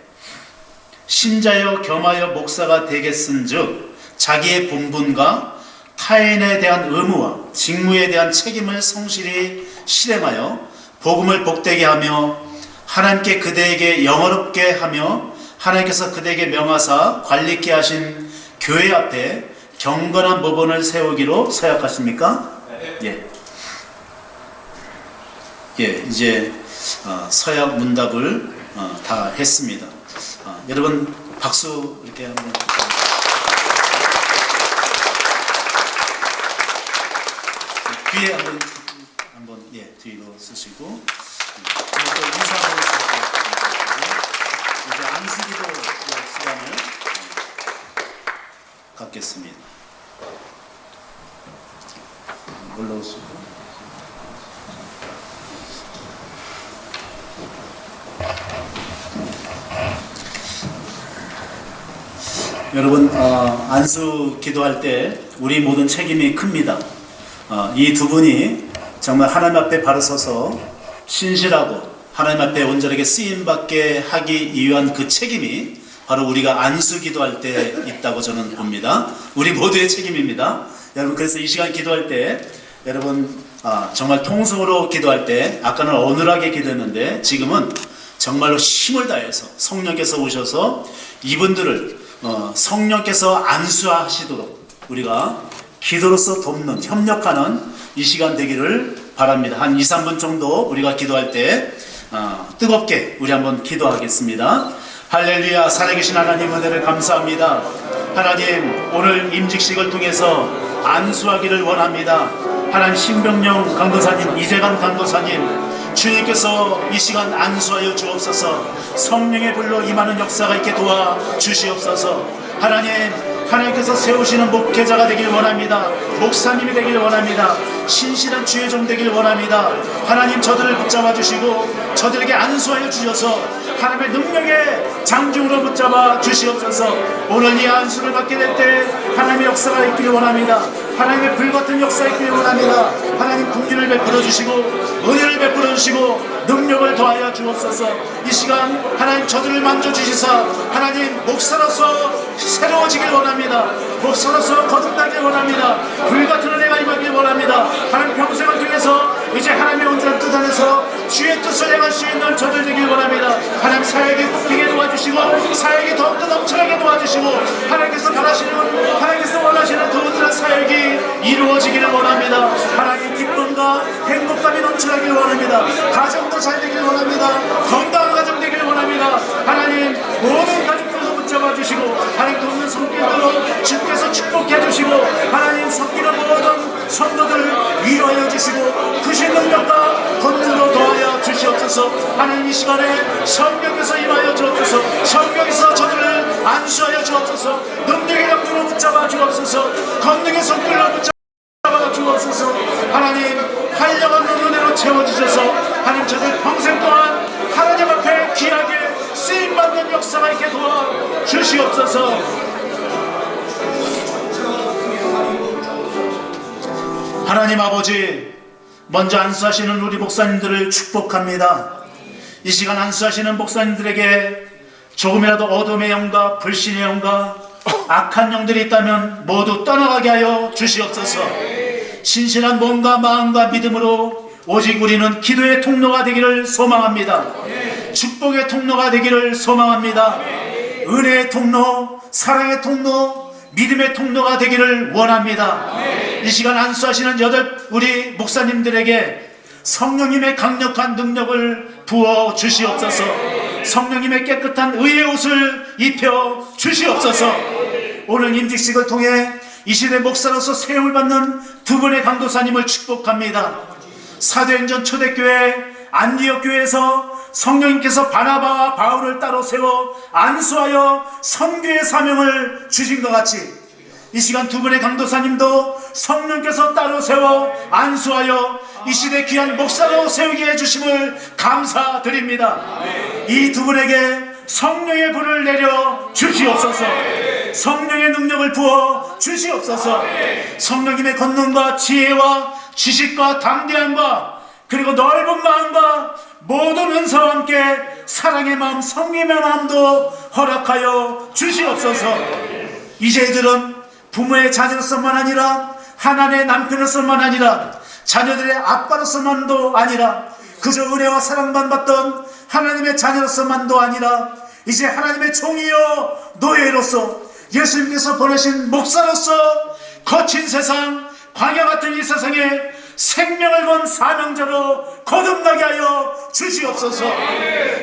신자여 겸하여 목사가 되겠은즉 자기의 본분과 타인에 대한 의무와 직무에 대한 책임을 성실히 실행하여 복음을 복되게 하며 하나님께 그대에게 영어롭게 하며 하나님께서 그대에게 명하사 관리케 하신 교회 앞에 경건한 법원을 세우기로 서약하십니까? 예. 예, 이제 서약 문답을 다 했습니다. 여러분 박수 이렇게 한번. 뒤에 한번 예 뒤로 쓰시고 또 인사하고 이제 안수기도 시간을 갖겠습니다. 올라오시고. 여러분 안수 기도할 때 우리 모든 책임이 큽니다. 이 두 분이 정말 하나님 앞에 바로 서서 신실하고 하나님 앞에 온전하게 쓰임받게 하기 위한 그 책임이 바로 우리가 안수 기도할 때 있다고 저는 봅니다. 우리 모두의 책임입니다. 여러분, 그래서 이 시간 기도할 때 여러분 정말 통성으로 기도할 때 아까는 어눌하게 기도했는데 지금은 정말로 힘을 다해서 성령께서 오셔서 이분들을 성령께서 안수하시도록 우리가 기도로서 돕는 협력하는 이 시간 되기를 바랍니다. 한 2, 3분 정도 우리가 기도할 때 뜨겁게 우리 한번 기도하겠습니다. 할렐루야. 살아계신 하나님 은혜를 감사합니다. 하나님, 오늘 임직식을 통해서 안수하기를 원합니다. 하나님, 신병영 강도사님, 이재관 강도사님, 주님께서 이 시간 안수하여 주옵소서. 성령의 불로 임하는 역사가 있게 도와주시옵소서. 하나님께서 세우시는 목회자가 되길 원합니다. 목사님이 되길 원합니다. 신실한 주의 종 되길 원합니다. 하나님, 저들을 붙잡아 주시고 저들에게 안수하여 주셔서 하나님의 능력의 장중으로 붙잡아 주시옵소서. 오늘 이 안수를 받게 될 때 하나님의 역사가 있기를 원합니다. 하나님의 불같은 역사가 있기를 원합니다. 하나님, 긍휼을 베풀어 주시고 은혜를 베풀어 주시고 능력을 더하여 주옵소서. 이 시간 하나님, 저들을 만져주시사 하나님, 목사로서 새로워지길 원합니다. 목사로서 거듭나길 원합니다. 불같은 은혜가 임하길 원합니다. 하나님, 평생을 통해서 이제 하나님의 온전한 뜻 안에서 주의 뜻을 행할 수 있는 저들 되길 원합니다. 하나님, 사역이 뽑히게 도와주시고 사역이 더욱더 넘쳐나게 도와주시고 하나님께서 바라시는, 하나님께서 원하시는 그 온전한 사역이 이루어지기를 원합니다. 하나님, 기쁨과 행복감이 넘쳐나기를 원합니다. 가정도 잘 되기를 원합니다. 건강한 가정 되기를 원합니다. 하나님, 모든 가족들도 붙잡아 주시고 하나님, 돕는 손길들로 주께서 축복해 주시고 하나님, 섬기는 모든 성도들 위로하여 주시고 크신 능력과 권능으로 더하여 주시옵소서. 하나님, 이 시간에 성령께서 임하여 주옵소서. 성령께서 저들을 안수하여 주옵소서. 능력의 영으로 붙잡아 주옵소서. 권능의 손길로 붙잡아 주옵소서. 하나님, 활력한 은혜로 채워주셔서 하나님, 저들 평생 동안 하나님 앞에 귀하게 쓰임받는 역사가 있게 도와주시옵소서. 하나님 아버지, 먼저 안수하시는 우리 목사님들을 축복합니다. 이 시간 안수하시는 목사님들에게 조금이라도 어둠의 영과 불신의 영과 악한 영들이 있다면 모두 떠나가게 하여 주시옵소서. 신실한 몸과 마음과 믿음으로 오직 우리는 기도의 통로가 되기를 소망합니다. 축복의 통로가 되기를 소망합니다. 은혜의 통로, 사랑의 통로, 믿음의 통로가 되기를 원합니다. 이 시간 안수하시는 우리 목사님들에게 성령님의 강력한 능력을 부어 주시옵소서. 성령님의 깨끗한 의의 옷을 입혀 주시옵소서. 오늘 임직식을 통해 이 시대 목사로서 세움을 받는 두 분의 강도사님을 축복합니다. 사도행전 초대교회 안디옥교회에서 성령님께서 바나바와 바울을 따로 세워 안수하여 선교의 사명을 주신 것 같이 이 시간 두 분의 강도사님도 성령께서 따로 세워 안수하여 이 시대 귀한 목사로 세우게 해주심을 감사드립니다. 이 두 분에게 성령의 불을 내려 주시옵소서. 성령의 능력을 부어 주시옵소서. 성령님의 권능과 지혜와 지식과 담대함과 그리고 넓은 마음과 모든 은사와 함께 사랑의 마음, 성령의 마음도 허락하여 주시옵소서. 이제들은 부모의 자녀로서만 아니라 하나님의 남편으로서만 아니라 자녀들의 아빠로서만도 아니라 그저 은혜와 사랑만 받던 하나님의 자녀로서만도 아니라 이제 하나님의 종이요 노예로서 예수님께서 보내신 목사로서 거친 세상, 광야 같은 이 세상에 생명을 건 사명자로 거듭나게 하여 주시옵소서.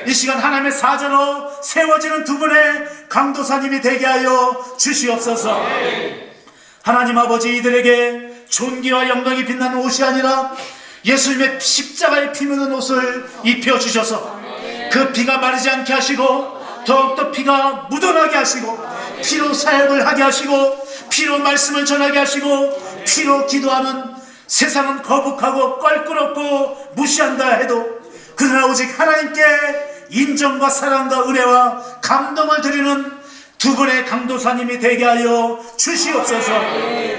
이 시간 하나님의 사자로 세워지는 두 분의 강도사님이 되게 하여 주시옵소서. 하나님 아버지, 이들에게 존귀와 영광이 빛나는 옷이 아니라 예수님의 십자가에 피 묻은 옷을 입혀주셔서 그 피가 마르지 않게 하시고 더욱더 피가 묻어나게 하시고 피로 사역을 하게 하시고 피로 말씀을 전하게 하시고 피로 기도하는, 세상은 거북하고 껄끄럽고 무시한다 해도 그러나 오직 하나님께 인정과 사랑과 은혜와 감동을 드리는 두 분의 강도사님이 되게 하여 주시옵소서.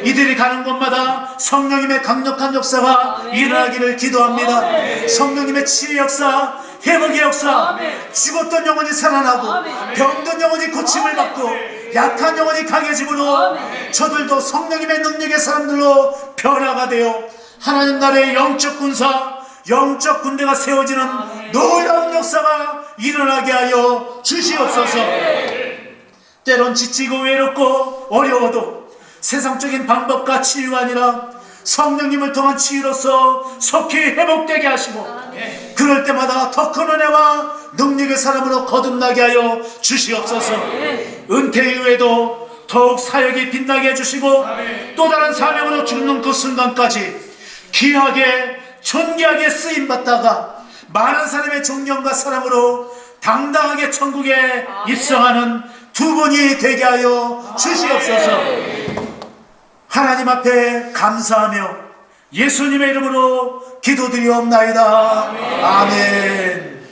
이들이 가는 곳마다 성령님의 강력한 역사가 일어나기를 기도합니다. 성령님의 치유 역사, 회복의 역사, 죽었던 영혼이 살아나고 병든 영혼이 고침을 받고 약한 영혼이 강해짐으로 저들도 성령님의 능력의 사람들로 변화가 되어 하나님 나라의 영적 군사, 영적 군대가 세워지는 놀라운 역사가 일어나게 하여 주시옵소서. 때론 지치고 외롭고 어려워도 세상적인 방법과 치유가 아니라 성령님을 통한 치유로서 속히 회복되게 하시고 그럴 때마다 더 큰 은혜와 능력의 사람으로 거듭나게 하여 주시옵소서. 은퇴 이후에도 더욱 사역이 빛나게 해주시고 또 다른 사명으로 죽는 그 순간까지 귀하게 존귀하게 쓰임받다가 많은 사람의 존경과 사랑으로 당당하게 천국에 입성하는 두 분이 되게 하여 주시옵소서. 하나님 앞에 감사하며 예수님의 이름으로 기도드리옵나이다. 아멘.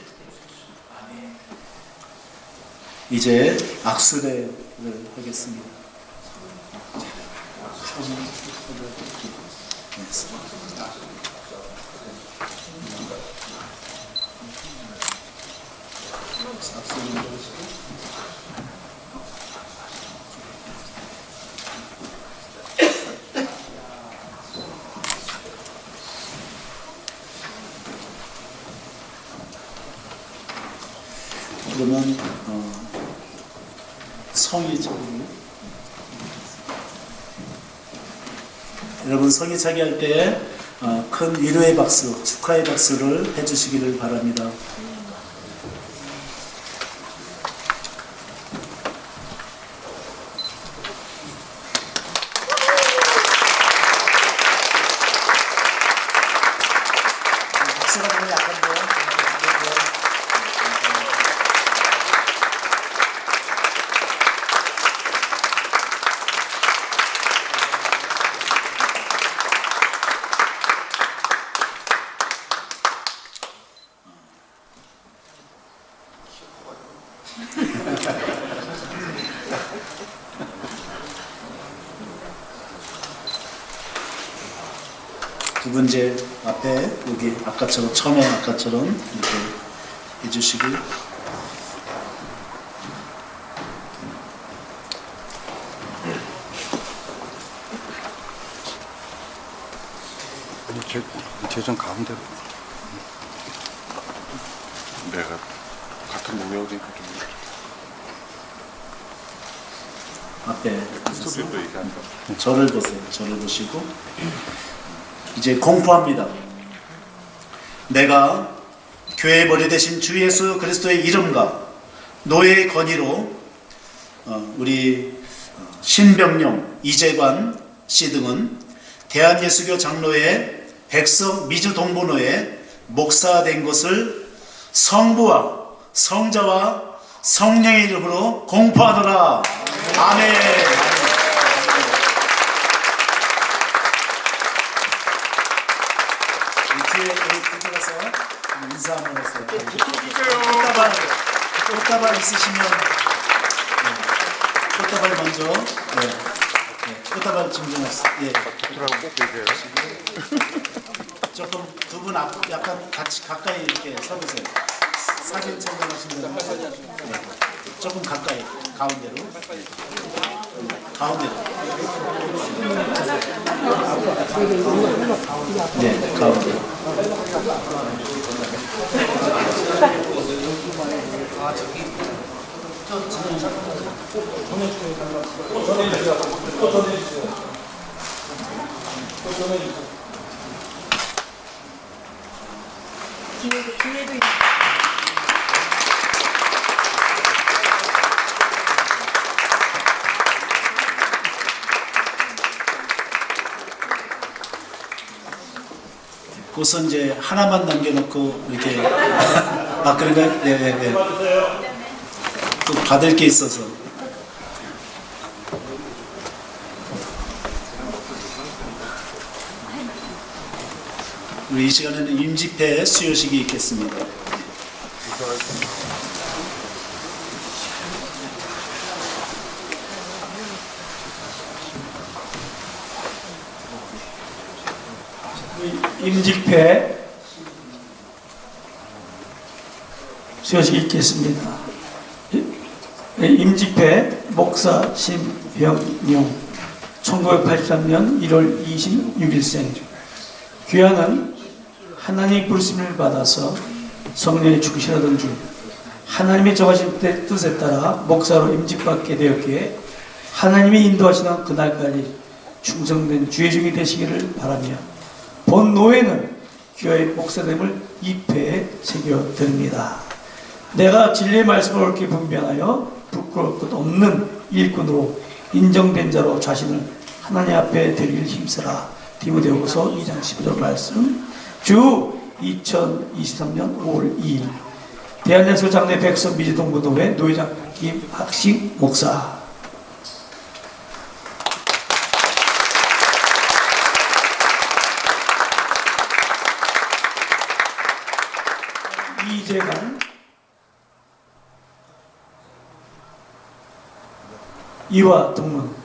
이제 악수례를 하겠습니다. 그러면 성의 차기. 여러분 성의 차기 할 때 큰 위로의 박수, 축하의 박수를 해주시기를 바랍니다. 박수가 너무 약한데요. 두 번째 앞에 여기 아까처럼 처음에 아까처럼 이렇게 해주시고 제전 가운데로 내가 같은 목욕이니까 앞에 소리도 얘기한다. 저를 보세요. 저를 보시고 이제 공포합니다. 내가 교회의 머리 대신 주 예수 그리스도의 이름과 노예의 건의로 우리 신병용, 이재관 씨 등은 대한예수교 장로회 백석 미주 동본호의 목사된 것을 성부와 성자와 성령의 이름으로 공포하노라. 아멘. 뒤에 우리 가서 인사 한번 했어요. 꽃다발 있으시면 꽃다발 먼저 꽃다발 증정하세요. 예. 들어가고 꼭 얘기해요. 조금 두 분 약간 같이 가까이 이렇게 서보세요. 사진 촬영하시면 조금 가까이 가운데로 네, 가운데. 뒤에도 우선 이제 하나만 남겨놓고 이렇게 그런가요? 네. 또 받을 게 있어서. 우리 이 시간에는 임집회 수요식이 있겠습니다. 임집회 소식 읽겠습니다. 임직회 목사 심병용 1983년 1월 26일생. 귀하는 하나님의 부르심을 받아서 성령에 충실하던 중 하나님의 정하신 뜻에 따라 목사로 임직받게 되었기에 하나님이 인도하시는 그날까지 충성된 주의 종이 되시기를 바라며 본 노예는 귀하의 목사됨을 입회에 새겨드립니다. 내가 진리의 말씀을 옳게 분별하여 부끄러울 것 없는 일꾼으로 인정된 자로 자신을 하나님 앞에 드리길 힘쓰라. 디모데후서 2장 15절 말씀. 주 2023년 5월 2일 대한양서 장례 백서 미지동부도회 노회장 김학식 목사. 이재관 이화 동문.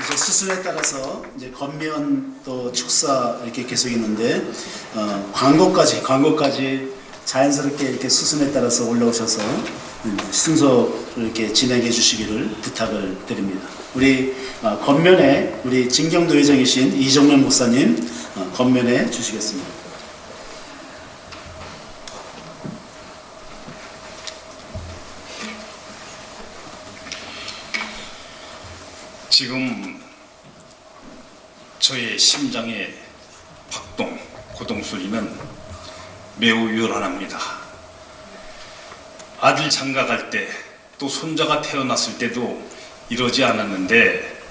이제 수순에 따라서 이제 건면 또 축사 이렇게 계속 있는데 광고까지 자연스럽게 이렇게 수순에 따라서 올라오셔서 순서를 이렇게 진행해 주시기를 부탁을 드립니다. 우리 건면에 우리 진경도 회장이신 이정면 목사님 건면해 주시겠습니다. 지금 저의 심장의 박동, 고동 소리는 매우 요란합니다. 아들 장가갈 때, 또 손자가 태어났을 때도 이러지 않았는데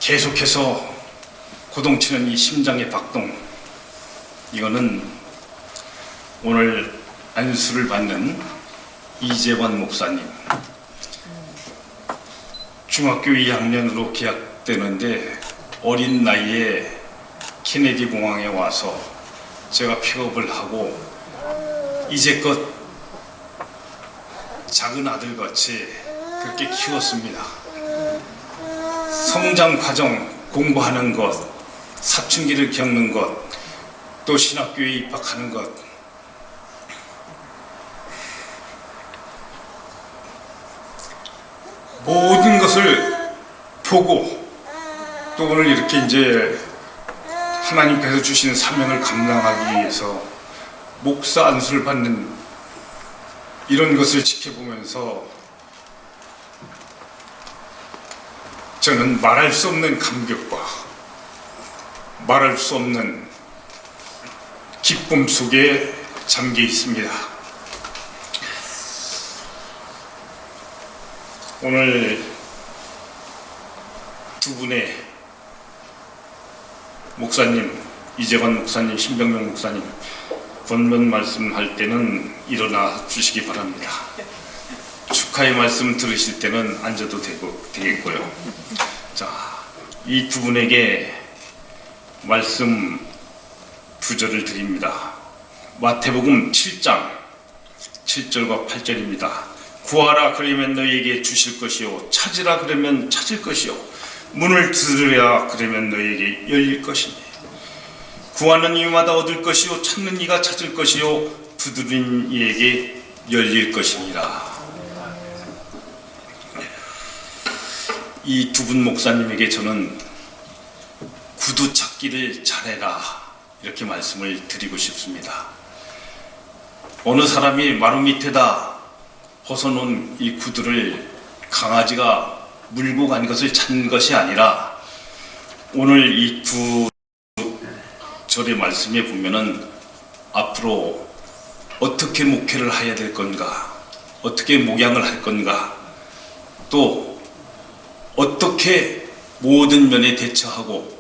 계속해서 고동치는 이 심장의 박동, 이거는 오늘 안수를 받는 이재관 목사님, 중학교 2학년으로 개학되는데 어린 나이에 케네디 공항에 와서 제가 픽업을 하고 이제껏 작은 아들같이 그렇게 키웠습니다. 성장 과정, 공부하는 것, 사춘기를 겪는 것, 또 신학교에 입학하는 것, 모든 것을 보고 또 오늘 이렇게 이제 하나님께서 주시는 사명을 감당하기 위해서 목사 안수를 받는 이런 것을 지켜보면서 저는 말할 수 없는 감격과 말할 수 없는 기쁨 속에 잠겨 있습니다. 오늘 두 분의 목사님, 이재관 목사님, 신병명 목사님 권면 말씀할 때는 일어나 주시기 바랍니다. 축하의 말씀 들으실 때는 앉아도 되겠고요. 자, 이 두 분에게 말씀 두 절을 드립니다. 마태복음 7장 7절과 8절입니다. 구하라 그러면 너희에게 주실 것이요, 찾으라 그러면 찾을 것이요, 문을 두드려야 그러면 너희에게 열릴 것이니, 구하는 이마다 얻을 것이요, 찾는 이가 찾을 것이요, 두드린 이에게 열릴 것이니라. 이 두 분 목사님에게 저는 구두 찾기를 잘해라 이렇게 말씀을 드리고 싶습니다. 어느 사람이 마루 밑에다 벗어놓은 이 구두를 강아지가 물고 간 것을 찾는 것이 아니라 오늘 이 두 절의 말씀에 보면은 앞으로 어떻게 목회를 해야 될 건가, 어떻게 목양을 할 건가, 또 어떻게 모든 면에 대처하고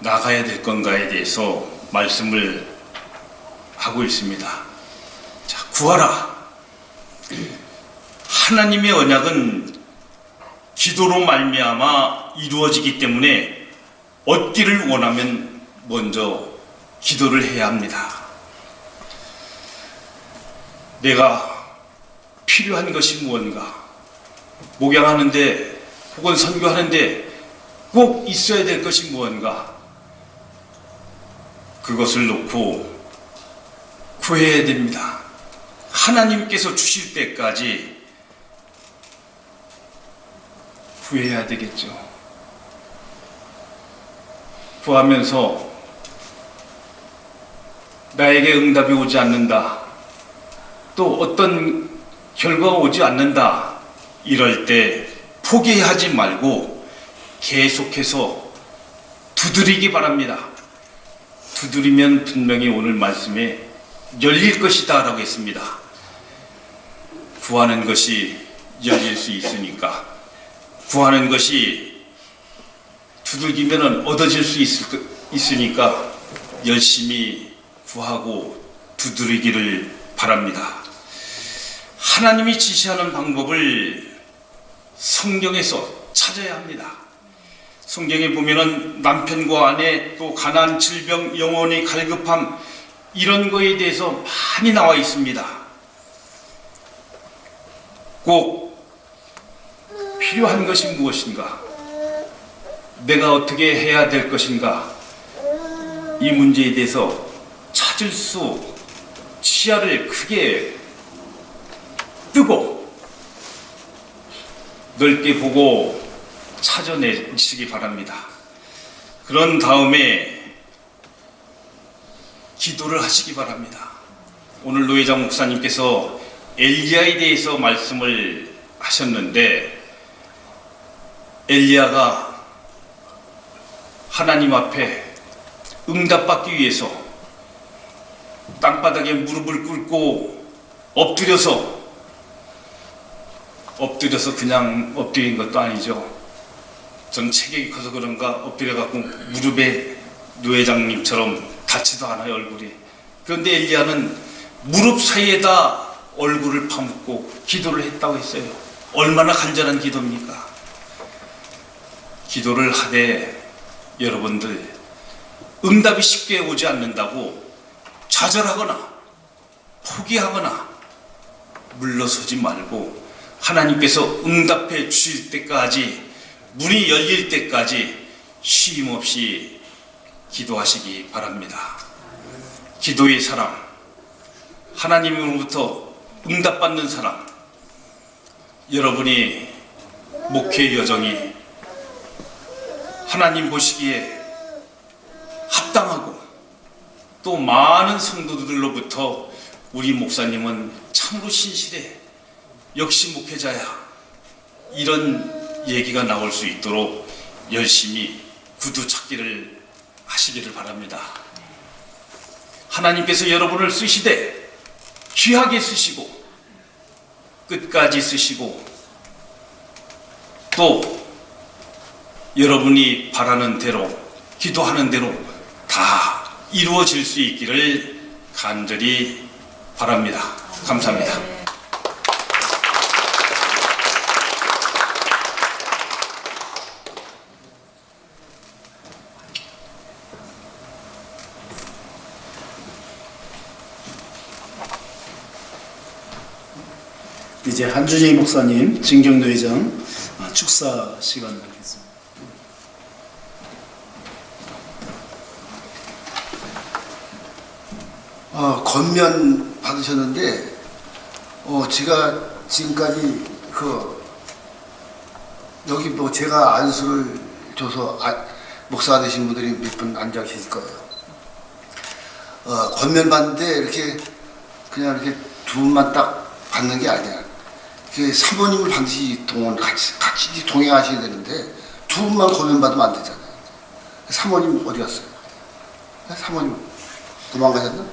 나가야 될 건가에 대해서 말씀을 하고 있습니다. 자, 구하라. 하나님의 언약은 기도로 말미암아 이루어지기 때문에 얻기를 원하면 먼저 기도를 해야 합니다. 내가 필요한 것이 무언가, 목양하는데 혹은 선교하는데 꼭 있어야 될 것이 무언가, 그것을 놓고 구해야 됩니다. 하나님께서 주실 때까지 구해야 되겠죠. 구하면서 나에게 응답이 오지 않는다, 또 어떤 결과가 오지 않는다, 이럴 때 포기하지 말고 계속해서 두드리기 바랍니다. 두드리면 분명히 오늘 말씀에 열릴 것이다 라고 했습니다. 구하는 것이 열릴 수 있으니까, 구하는 것이 두들기면 얻어질 수 있으니까 열심히 구하고 두드리기를 바랍니다. 하나님이 지시하는 방법을 성경에서 찾아야 합니다. 성경에 보면은 남편과 아내, 또 가난, 질병, 영혼의 갈급함, 이런 거에 대해서 많이 나와 있습니다. 꼭 필요한 것이 무엇인가? 내가 어떻게 해야 될 것인가? 이 문제에 대해서 찾을 수, 시야를 크게 뜨고 넓게 보고 찾아내시기 바랍니다. 그런 다음에 기도를 하시기 바랍니다. 오늘 노회장 목사님께서 엘리야에 대해서 말씀을 하셨는데, 엘리야가 하나님 앞에 응답받기 위해서 땅바닥에 무릎을 꿇고 엎드려서 그냥 엎드린 것도 아니죠. 전 체격이 커서 그런가 엎드려갖고 무릎에 노회장님처럼 닿지도 않아요, 얼굴이. 그런데 엘리야는 무릎 사이에다 얼굴을 파묻고 기도를 했다고 했어요. 얼마나 간절한 기도입니까? 기도를 하되 여러분들, 응답이 쉽게 오지 않는다고 좌절하거나 포기하거나 물러서지 말고 하나님께서 응답해 주실 때까지, 문이 열릴 때까지 쉼 없이 기도하시기 바랍니다. 기도의 사람, 하나님으로부터 응답받는 사람, 여러분이 목회 여정이 하나님 보시기에 합당하고 또 많은 성도들로부터 우리 목사님은 참으로 신실해, 역시 목회자야, 이런 얘기가 나올 수 있도록 열심히 구두 찾기를 하시기를 바랍니다. 하나님께서 여러분을 쓰시되 귀하게 쓰시고 끝까지 쓰시고 또 여러분이 바라는 대로, 기도하는 대로 다 이루어질 수 있기를 간절히 바랍니다. 감사합니다. 이제 한준희 목사님, 진경노회장 축사 시간 갖겠습니다. 건면 받으셨는데, 제가 지금까지 여기 뭐 제가 안수를 줘서 목사가 되신 분들이 몇 분 앉아 계실 거예요. 건면 받는데 이렇게 그냥 이렇게 두 분만 딱 받는 게 아니야. 사모님을 반드시 같이 동행하셔야 되는데 두 분만 건면 받으면 안 되잖아요. 사모님 어디 갔어요? 사모님 도망가셨나?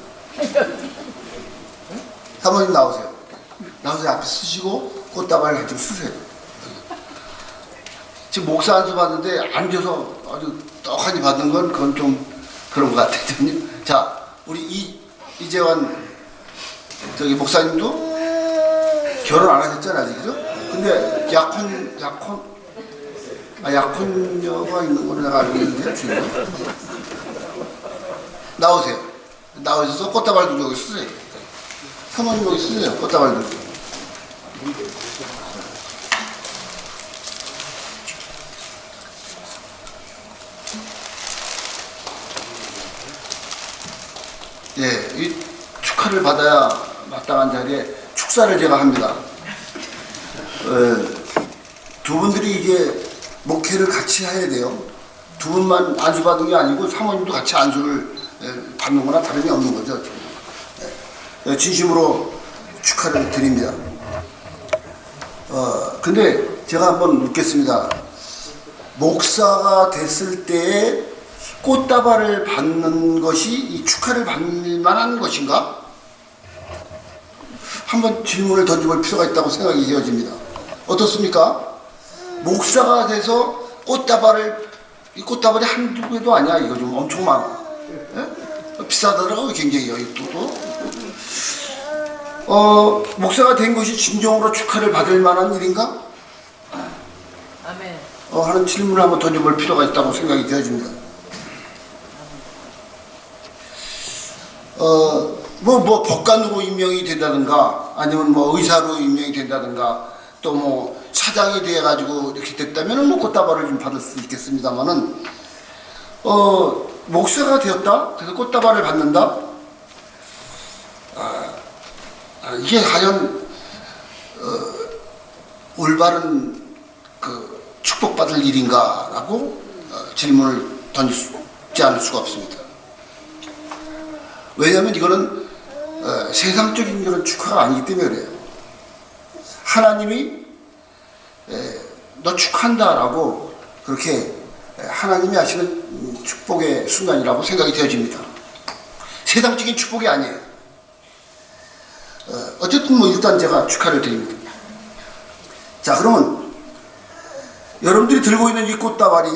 사모님 나오세요. 나오세요. 앞에 쓰시고 꽃다발 가지고 쓰세요. 지금 목사 안수 받는데 앉아서 아주 떡하니 받는 건 그건 좀 그런 것 같거든요. 자, 우리 이재환 저기 목사님도 결혼 안 하셨잖아요, 아직, 그죠? 근데 약혼녀가 있는 걸로 내가 알고 있는데, 지금. 나오세요. 나오셔서 꽃다발도 여기 쓰세요. 사모님 여기 쓰세요, 꽃다발도. 예, 이 축하를 받아야 마땅한 자리에 축사를 제가 합니다. 두 분들이 이게 목회를 같이 해야 돼요. 두 분만 안수 받은 게 아니고 사모님도 같이 안수를 받는 거나 다름이 없는 거죠. 진심으로 축하를 드립니다. 근데 제가 한번 묻겠습니다. 목사가 됐을 때에 꽃다발을 받는 것이 이 축하를 받을 만한 것인가? 한번 질문을 던져볼 필요가 있다고 생각이 되어집니다. 어떻습니까? 목사가 돼서 이 꽃다발이 한두 개도 아니야. 이거 좀 엄청 많아. 예? 비싸더라고요, 굉장히. 목사가 된 것이 진정으로 축하를 받을 만한 일인가? 아멘. 하는 질문을 한번 던져볼 필요가 있다고 생각이 되어집니다. 뭐 법관으로 임명이 된다든가 아니면 뭐 의사로 임명이 된다든가 또 뭐 차장이 돼가지고 이렇게 됐다면은 뭐 꽃다발을 좀 받을 수 있겠습니다만은 목사가 되었다 그래서 꽃다발을 받는다 이게 과연 올바른 그 축복받을 일인가라고 질문을 던지지 않을 수가 없습니다. 왜냐하면 이거는 세상적인 그런 축하가 아니기 때문에 그래요. 하나님이 너 축하한다라고 그렇게 하나님이 하시는 축복의 순간이라고 생각이 되어집니다. 세상적인 축복이 아니에요. 어쨌든 뭐 일단 제가 축하를 드립니다. 자, 그러면 여러분들이 들고 있는 이 꽃다발이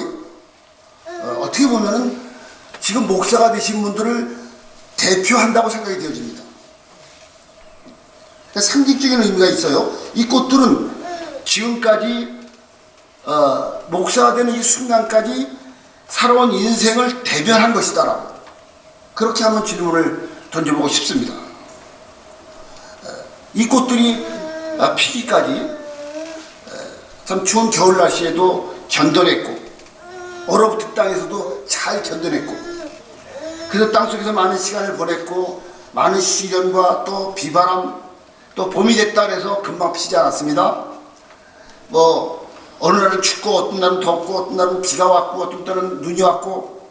어떻게 보면은 지금 목사가 되신 분들을 대표한다고 생각이 되어집니다. 상징적인 의미가 있어요. 이 꽃들은 지금까지 목사가 되는 이 순간까지 살아온 인생을 대변한 것이다라고 그렇게 한번 질문을 던져보고 싶습니다. 이 꽃들이 피기까지 참 추운 겨울 날씨에도 견뎌냈고 얼어붙은 땅에서도 잘 견뎌냈고 그래서 땅속에서 많은 시간을 보냈고 많은 시련과 또 비바람 또 봄이 됐다 그래서 금방 피지 않았습니다. 뭐 어느 날은 춥고 어떤 날은 덥고 어떤 날은 비가 왔고 어떤 때는 눈이 왔고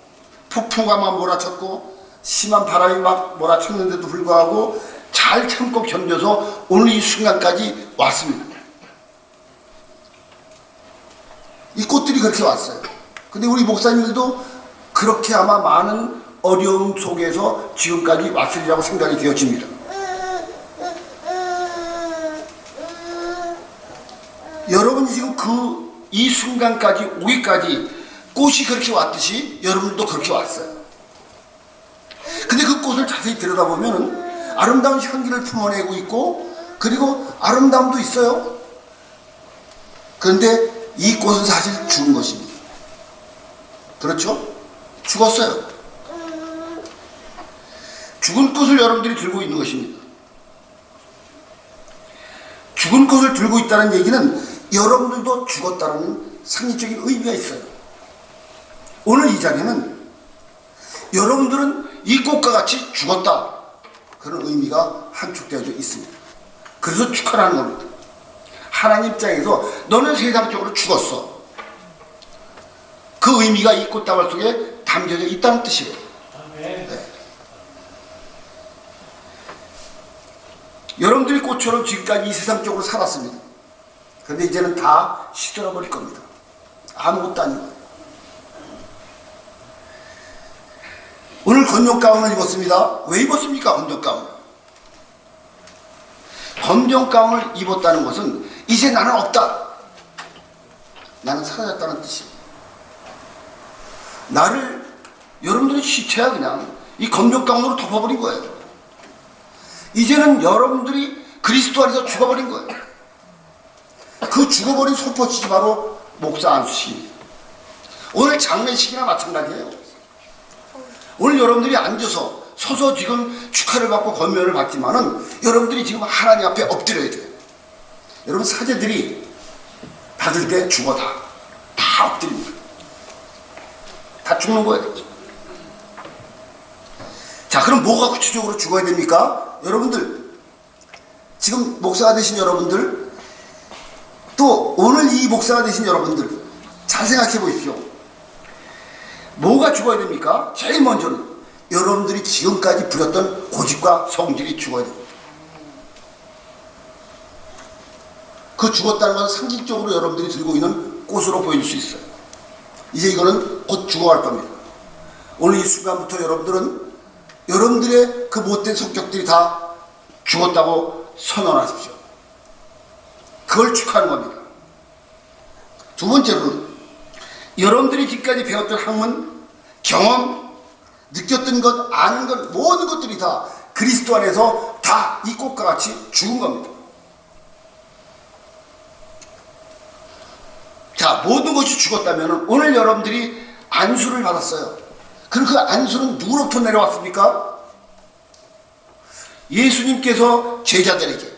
폭풍과 막 몰아쳤고 심한 바람이 막 몰아쳤는데도 불구하고 잘 참고 견뎌서 오늘 이 순간까지 왔습니다. 이 꽃들이 그렇게 왔어요. 근데 우리 목사님들도 그렇게 아마 많은 어려움 속에서 지금까지 왔으리라고 생각이 되어집니다. 여러분이 지금 이 순간까지 오기까지 꽃이 그렇게 왔듯이 여러분도 그렇게 왔어요. 근데 그 꽃을 자세히 들여다보면 아름다운 향기를 품어내고 있고 그리고 아름다움도 있어요. 그런데 이 꽃은 사실 죽은 것입니다. 그렇죠? 죽었어요. 죽은 꽃을 여러분들이 들고 있는 것입니다. 죽은 꽃을 들고 있다는 얘기는 여러분들도 죽었다는 상징적인 의미가 있어요. 오늘 이 자리는 여러분들은 이 꽃과 같이 죽었다 그런 의미가 함축되어져 있습니다. 그래서 축하라는 겁니다. 하나님 입장에서 너는 세상적으로 죽었어. 그 의미가 이 꽃다발 속에 담겨져 있다는 뜻이에요. 네. 여러분들이 꽃처럼 지금까지 이 세상적으로 살았습니다. 그런데 이제는 다 시들어 버릴 겁니다. 아무것도 아니고. 오늘 검정 가운을 입었습니다. 왜 입었습니까? 검정 가운. 검정 가운을 입었다는 것은 이제 나는 없다. 나는 사라졌다는 뜻입니다. 나를 여러분들의 시체야 그냥 이 검정강으로 덮어버린 거예요. 이제는 여러분들이 그리스도 안에서 죽어버린 거예요. 그 죽어버린 소포치지 바로 목사 안수식입니다. 오늘 장례식이나 마찬가지예요. 오늘 여러분들이 앉아서 서서 지금 축하를 받고 권면을 받지만은 여러분들이 지금 하나님 앞에 엎드려야 돼요. 여러분 사제들이 받을 때 죽어 다 엎드립니다. 다 죽는 거예요. 자, 그럼 뭐가 구체적으로 죽어야 됩니까? 여러분들 지금 목사가 되신 여러분들 또 오늘 이 목사가 되신 여러분들 잘 생각해 보십시오. 뭐가 죽어야 됩니까? 제일 먼저는 여러분들이 지금까지 부렸던 고집과 성질이 죽어야 됩니다. 그 죽었다는 건 상징적으로 여러분들이 들고 있는 꽃으로 보일 수 있어요. 이제 이거는 곧 죽어갈 겁니다. 오늘 이 순간부터 여러분들은 여러분들의 그 못된 성격들이 다 죽었다고 선언하십시오. 그걸 축하하는 겁니다. 두 번째로는 여러분들이 지금까지 배웠던 학문, 경험, 느꼈던 것, 아는 것, 모든 것들이 다 그리스도 안에서 다 이 꽃과 같이 죽은 겁니다. 자, 모든 것이 죽었다면 오늘 여러분들이 안수를 받았어요. 그럼 그 안수는 누구로부터 내려왔습니까? 예수님께서 제자들에게,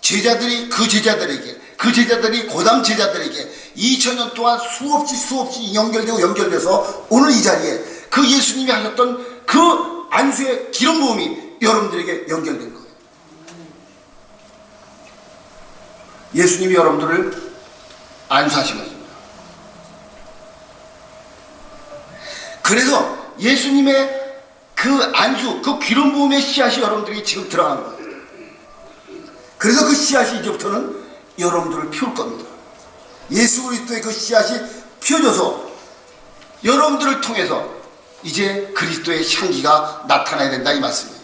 제자들이 그 제자들에게, 그 제자들이 고담 제자들에게 2000년 동안 수없이 연결돼서 오늘 이 자리에 그 예수님이 하셨던 그 안수의 기름 부음이 여러분들에게 연결된 거예요. 예수님이 여러분들을 안수하신 것입니다. 그래서 예수님의 그 안수, 그 기름 부음의 씨앗이 여러분들이 지금 들어간 거예요. 그래서 그 씨앗이 이제부터는 여러분들을 피울 겁니다. 예수 그리스도의 그 씨앗이 피워져서 여러분들을 통해서 이제 그리스도의 향기가 나타나야 된다 이 말씀이에요.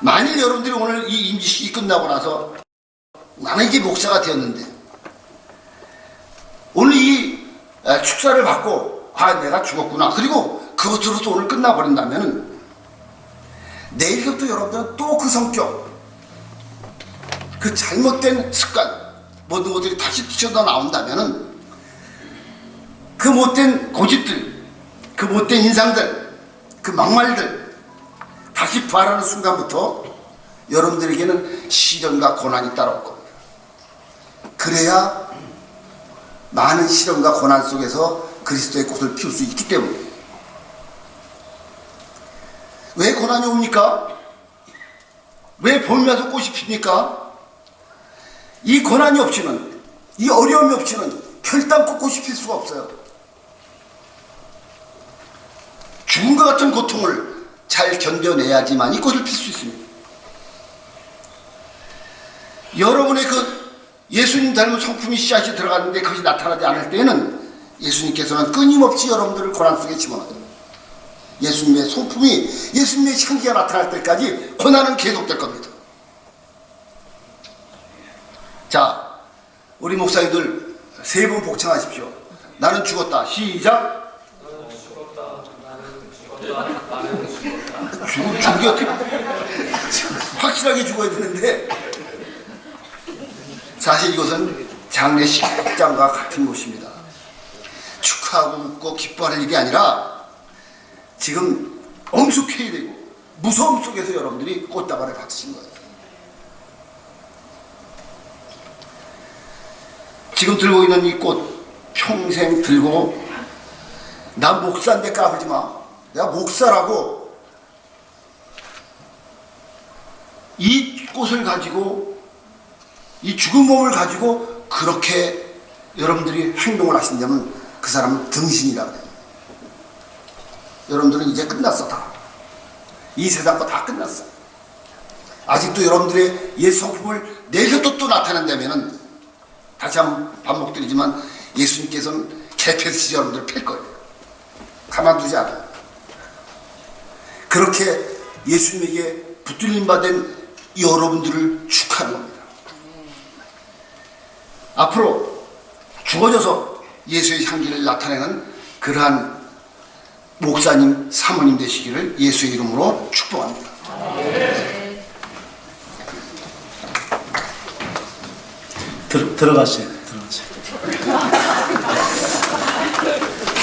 만일 여러분들이 오늘 이 임지식이 끝나고 나서 나는 이제 목사가 되었는데 오늘 이 축사를 받고 아 내가 죽었구나 그리고 그것으로도 오늘 끝나버린다면 내일부터 여러분들은 또 그 성격 그 잘못된 습관 모든 것들이 다시 튀어나 나온다면 그 못된 고집들 그 못된 인상들 그 막말들 다시 부활하는 순간부터 여러분들에게는 시련과 고난이 따라올 겁니다. 그래야 많은 시련과 고난 속에서 그리스도의 꽃을 피울 수 있기 때문에. 왜 고난이 옵니까? 왜 봄이 와서 꽃이 핍니까? 이 고난이 없이는, 이 어려움이 없이는 결단코 꽃이 필 수가 없어요. 죽음과 같은 고통을 잘 견뎌내야지만 이 꽃을 필 수 있습니다. 여러분의 그 예수님 닮은 성품이 씨앗이 들어갔는데 그것이 나타나지 않을 때에는 예수님께서는 끊임없이 여러분들을 고난 속에 집어넣어요. 예수님의 성품이, 예수님의 향기가 나타날 때까지 고난은 계속될 겁니다. 자, 우리 목사님들 세 분 복창하십시오. 나는 죽었다. 시작. 죽은 게 어떻게 확실하게 죽어야 되는데 사실 이것은 장례식장과 같은 곳입니다. 축하하고 웃고 기뻐할 일이 아니라 지금 엄숙해야 되고 무서움 속에서 여러분들이 꽃다발을 받으신 거예요. 지금 들고 있는 이 꽃 평생 들고 나 목사인데 까불지 마. 내가 목사라고 이 꽃을 가지고 이 죽은 몸을 가지고 그렇게 여러분들이 행동을 하신다면 그 사람은 등신이라고 해요. 여러분들은 이제 끝났어 다. 이 세상 거 다 끝났어. 아직도 여러분들의 옛 성품을 내셔도 또 나타낸다면은 다시 한번 반복드리지만 예수님께서는 개패듯이 여러분들을 팰 거예요. 가만두지 않아요. 그렇게 예수님에게 붙들림 받은 여러분들을 축하하는 겁니다. 앞으로 죽어져서 예수의 향기를 나타내는 그러한 목사님, 사모님 되시기를 예수의 이름으로 축복합니다. 들어가세요.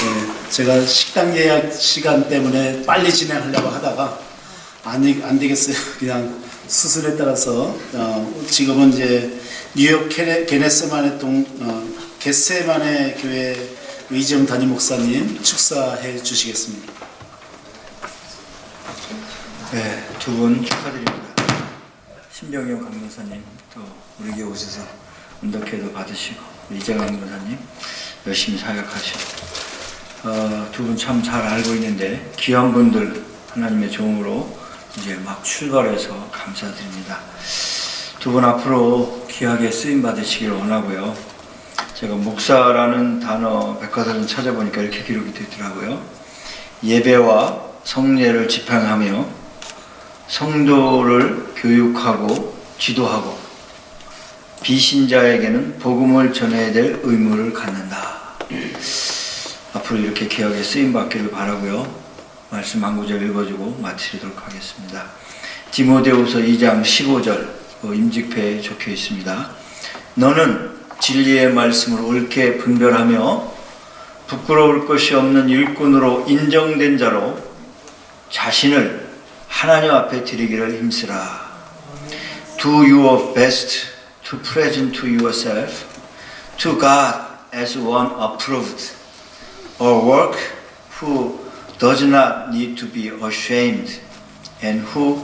네, 제가 식당 예약 시간 때문에 빨리 진행하려고 하다가 안 되겠어요. 그냥 수술에 따라서 지금은 이제 뉴욕 겟세마네 교회 의정 담임 목사님 축사해 주시겠습니다. 네, 두 분 축하드립니다. 신병영 강목사님 또 우리 교회 오셔서 은덕회도 받으시고 이재강 목사님 열심히 사역하시고 두 분 참 잘 알고 있는데 귀한 분들 하나님의 종으로 이제 막 출발해서 감사드립니다. 두 분 앞으로 귀하게 쓰임 받으시길 원하고요. 제가 목사라는 단어 백과사전 찾아보니까 이렇게 기록이 되어 있더라고요. 예배와 성례를 집행하며 성도를 교육하고 지도하고 비신자에게는 복음을 전해야 될 의무를 갖는다. 앞으로 이렇게 귀하게 쓰임받기를 바라고요. 말씀 한 구절 읽어주고 마치도록 하겠습니다. 디모데후서 2장 15절 임직표에 적혀 있습니다. 너는 진리의 말씀을 옳게 분별하며 부끄러울 것이 없는 일꾼으로 인정된 자로 자신을 하나님 앞에 드리기를 힘쓰라. Do your best to present to yourself to God as one approved, a work who does not need to be ashamed and who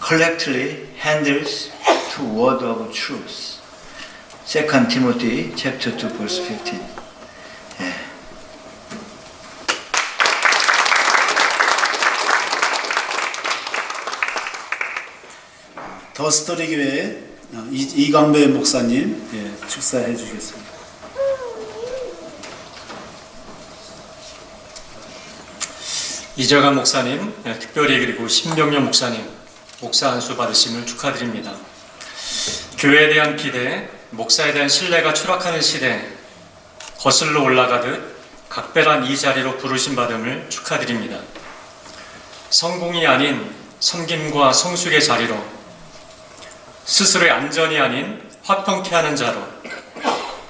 correctly handles the word of truth. 2 Timothy chapter 2 verse 15. 예. 더 스토리 교회 이광배 목사님 축사해 주시겠습니다. 이재강 목사님, 특별히 그리고 신병영 목사님 목사 안수 받으심을 축하드립니다. 교회에 대한 기대, 목사에 대한 신뢰가 추락하는 시대 거슬러 올라가듯 각별한 이 자리로 부르심 받음을 축하드립니다. 성공이 아닌 섬김과 성숙의 자리로, 스스로의 안전이 아닌 화평케 하는 자로,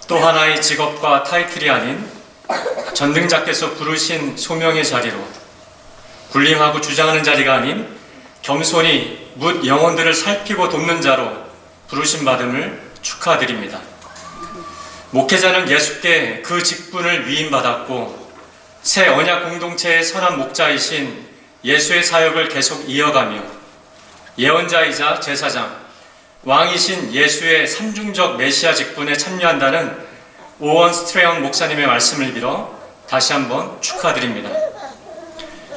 또 하나의 직업과 타이틀이 아닌 전등자께서 부르신 소명의 자리로, 군림하고 주장하는 자리가 아닌 겸손히 뭇 영혼들을 살피고 돕는 자로 부르심 받음을 축하드립니다. 목회자는 예수께 그 직분을 위임받았고 새 언약 공동체의 선한 목자이신 예수의 사역을 계속 이어가며 예언자이자 제사장, 왕이신 예수의 삼중적 메시아 직분에 참여한다는 오원 스트레언 목사님의 말씀을 빌어 다시 한번 축하드립니다.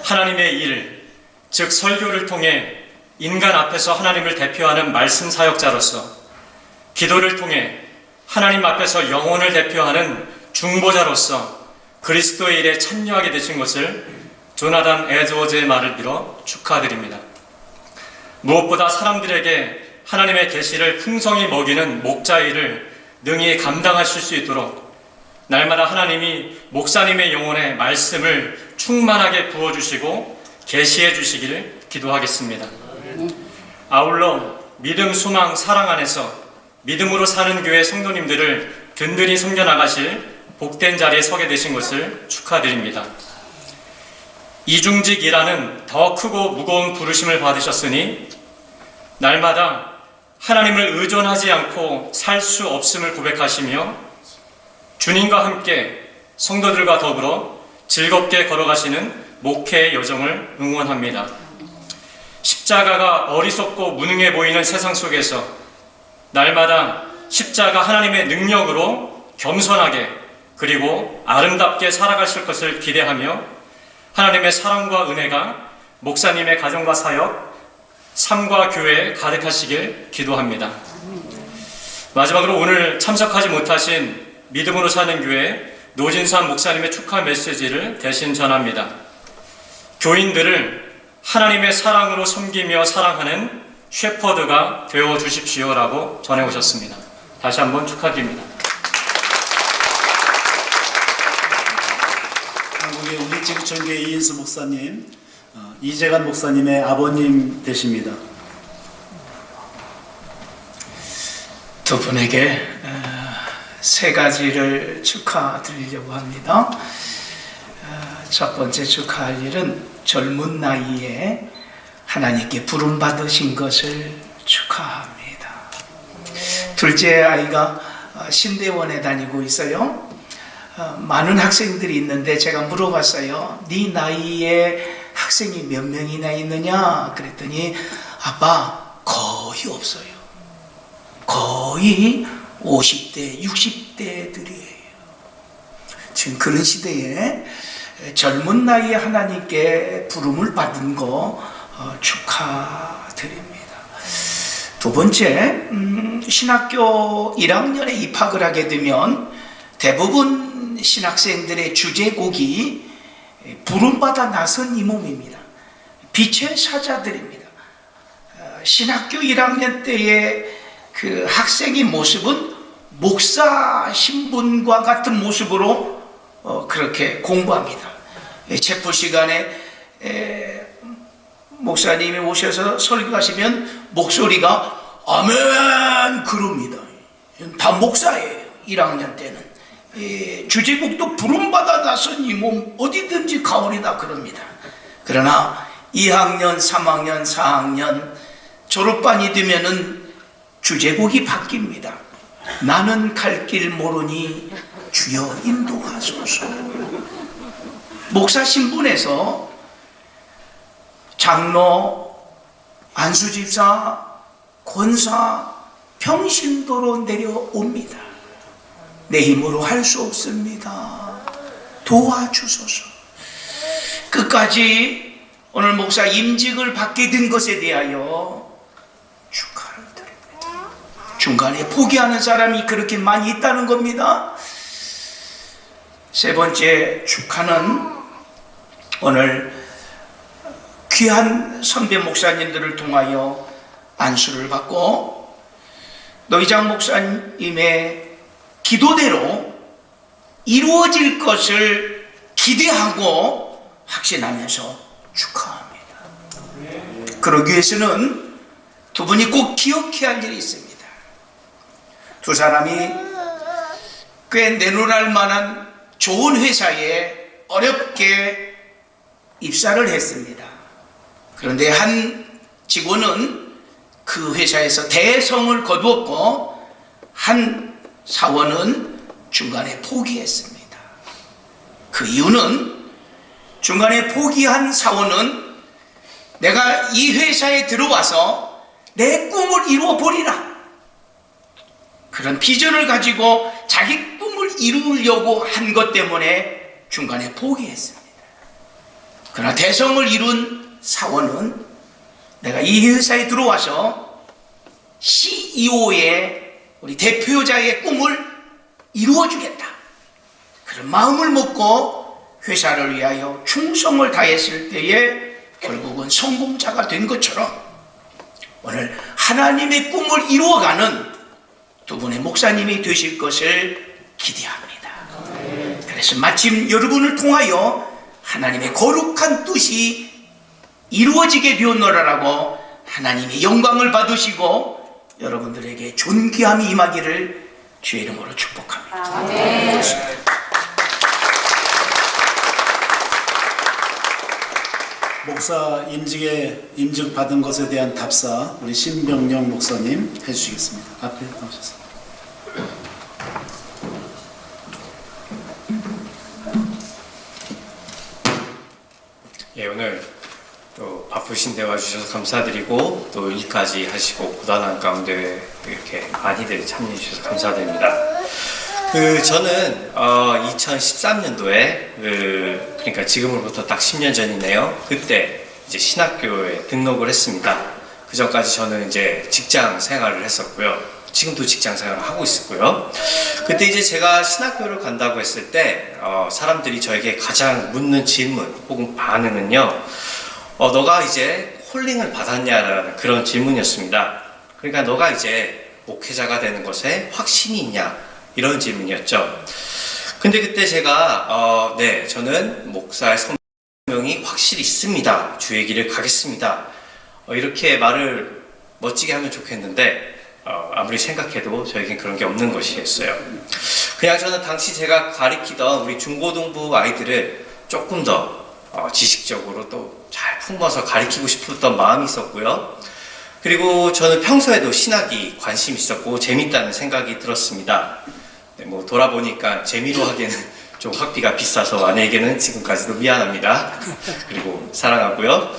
하나님의 일, 즉 설교를 통해 인간 앞에서 하나님을 대표하는 말씀 사역자로서, 기도를 통해 하나님 앞에서 영혼을 대표하는 중보자로서 그리스도의 일에 참여하게 되신 것을 조나단 에드워즈의 말을 빌어 축하드립니다. 무엇보다 사람들에게 하나님의 계시를 풍성히 먹이는 목자 일을 능히 감당하실 수 있도록 날마다 하나님이 목사님의 영혼에 말씀을 충만하게 부어주시고 계시해 주시기를 기도하겠습니다. 아울러 믿음, 소망, 사랑 안에서 믿음으로 사는 교회 성도님들을 든든히 섬겨나가실 복된 자리에 서게 되신 것을 축하드립니다. 이중직이라는 더 크고 무거운 부르심을 받으셨으니 날마다 하나님을 의존하지 않고 살 수 없음을 고백하시며 주님과 함께 성도들과 더불어 즐겁게 걸어가시는 목회의 여정을 응원합니다. 십자가가 어리석고 무능해 보이는 세상 속에서 날마다 십자가 하나님의 능력으로 겸손하게 그리고 아름답게 살아가실 것을 기대하며 하나님의 사랑과 은혜가 목사님의 가정과 사역, 삶과 교회에 가득하시길 기도합니다. 마지막으로 오늘 참석하지 못하신 믿음으로 사는 교회 노진산 목사님의 축하 메시지를 대신 전합니다. 교인들을 하나님의 사랑으로 섬기며 사랑하는 셰퍼드가 되어 주십시오라고 전해오셨습니다. 다시 한번 축하드립니다. 일찍천교회 이인수 목사님, 이재관 목사님의 아버님 되십니다. 두 분에게 세 가지를 축하드리려고 합니다. 첫 번째 축하할 일은 젊은 나이에 하나님께 부름 받으신 것을 축하합니다. 둘째 아이가 신대원에 다니고 있어요. 많은 학생들이 있는데 제가 물어봤어요. 네 나이에 학생이 몇 명이나 있느냐? 그랬더니 아빠 거의 없어요. 거의 50대, 60대들이에요. 지금 그런 시대에 젊은 나이에 하나님께 부름을 받은 거 축하드립니다. 두 번째, 신학교 1학년에 입학을 하게 되면 대부분 신학생들의 주제곡이 부름받아 나선 이 몸입니다. 빛의 사자들입니다. 신학교 1학년 때의 그 학생의 모습은 목사 신분과 같은 모습으로 그렇게 공부합니다. 체포 시간에 목사님이 오셔서 설교하시면 목소리가 아멘 그럽니다. 다 목사예요. 1학년 때는. 주제곡도 부름받아 나선 이 몸 어디든지 가오리다 그럽니다. 그러나 2학년, 3학년, 4학년 졸업반이 되면은 주제곡이 바뀝니다. 나는 갈 길 모르니 주여 인도하소서. 목사 신분에서 장로, 안수집사, 권사, 평신도로 내려옵니다. 내 힘으로 할 수 없습니다. 도와주소서. 끝까지 오늘 목사 임직을 받게 된 것에 대하여 축하를 드립니다. 중간에 포기하는 사람이 그렇게 많이 있다는 겁니다. 세 번째 축하는 오늘 귀한 선배 목사님들을 통하여 안수를 받고 노희장 목사님의 기도대로 이루어질 것을 기대하고 확신하면서 축하합니다. 그러기 위해서는 두 분이 꼭 기억해야 할 일이 있습니다. 두 사람이 꽤 내놓을 만한 좋은 회사에 어렵게 입사를 했습니다. 그런데 한 직원은 그 회사에서 대성을 거두었고 한 사원은 중간에 포기했습니다. 그 이유는 중간에 포기한 사원은 내가 이 회사에 들어와서 내 꿈을 이루어 보리라, 그런 비전을 가지고 자기 꿈을 이루려고 한 것 때문에 중간에 포기했습니다. 그러나 대성을 이룬 사원은 내가 이 회사에 들어와서 CEO의 우리 대표자의 꿈을 이루어주겠다, 그런 마음을 먹고 회사를 위하여 충성을 다했을 때에 결국은 성공자가 된 것처럼 오늘 하나님의 꿈을 이루어가는 두 분의 목사님이 되실 것을 기대합니다. 그래서 마침 여러분을 통하여 하나님의 거룩한 뜻이 이루어지게 되었노라라고 하나님의 영광을 받으시고 여러분들에게 존귀함이 임하기를 주의 이름으로 축복합니다. 아멘. 목사 임직 받은 것에 대한 답사 우리 신병영 목사님 해주시겠습니다. 앞에 나오셨습니다. 예, 오늘 또 바쁘신데 와주셔서 감사드리고 또 일까지 하시고 고단한 가운데 이렇게 많이들 참여해 주셔서 감사드립니다. 저는 2013년도에 그러니까 지금으로부터 딱 10년 전이네요. 그때 이제 신학교에 등록을 했습니다. 그 전까지 저는 이제 직장 생활을 했었고요. 지금도 직장 생활을 하고 있었고요. 그때 이제 제가 신학교를 간다고 했을 때 사람들이 저에게 가장 묻는 질문 혹은 반응은요, 너가 이제 콜링을 받았냐라는 그런 질문이었습니다. 그러니까 너가 이제 목회자가 되는 것에 확신이 있냐, 이런 질문이었죠. 근데 그때 제가 네, 저는 목사의 소명이 확실히 있습니다. 주의 길을 가겠습니다. 이렇게 말을 멋지게 하면 좋겠는데 아무리 생각해도 저에겐 그런 게 없는 것이었어요. 그냥 저는 당시 제가 가리키던 우리 중고등부 아이들을 조금 더 지식적으로 또 잘 품어서 가리키고 싶었던 마음이 있었고요. 그리고 저는 평소에도 신학이 관심 있었고 재밌다는 생각이 들었습니다. 네, 뭐 돌아보니까 재미로 하기에는 좀 학비가 비싸서 아내에게는 지금까지도 미안합니다. 그리고 사랑하고요.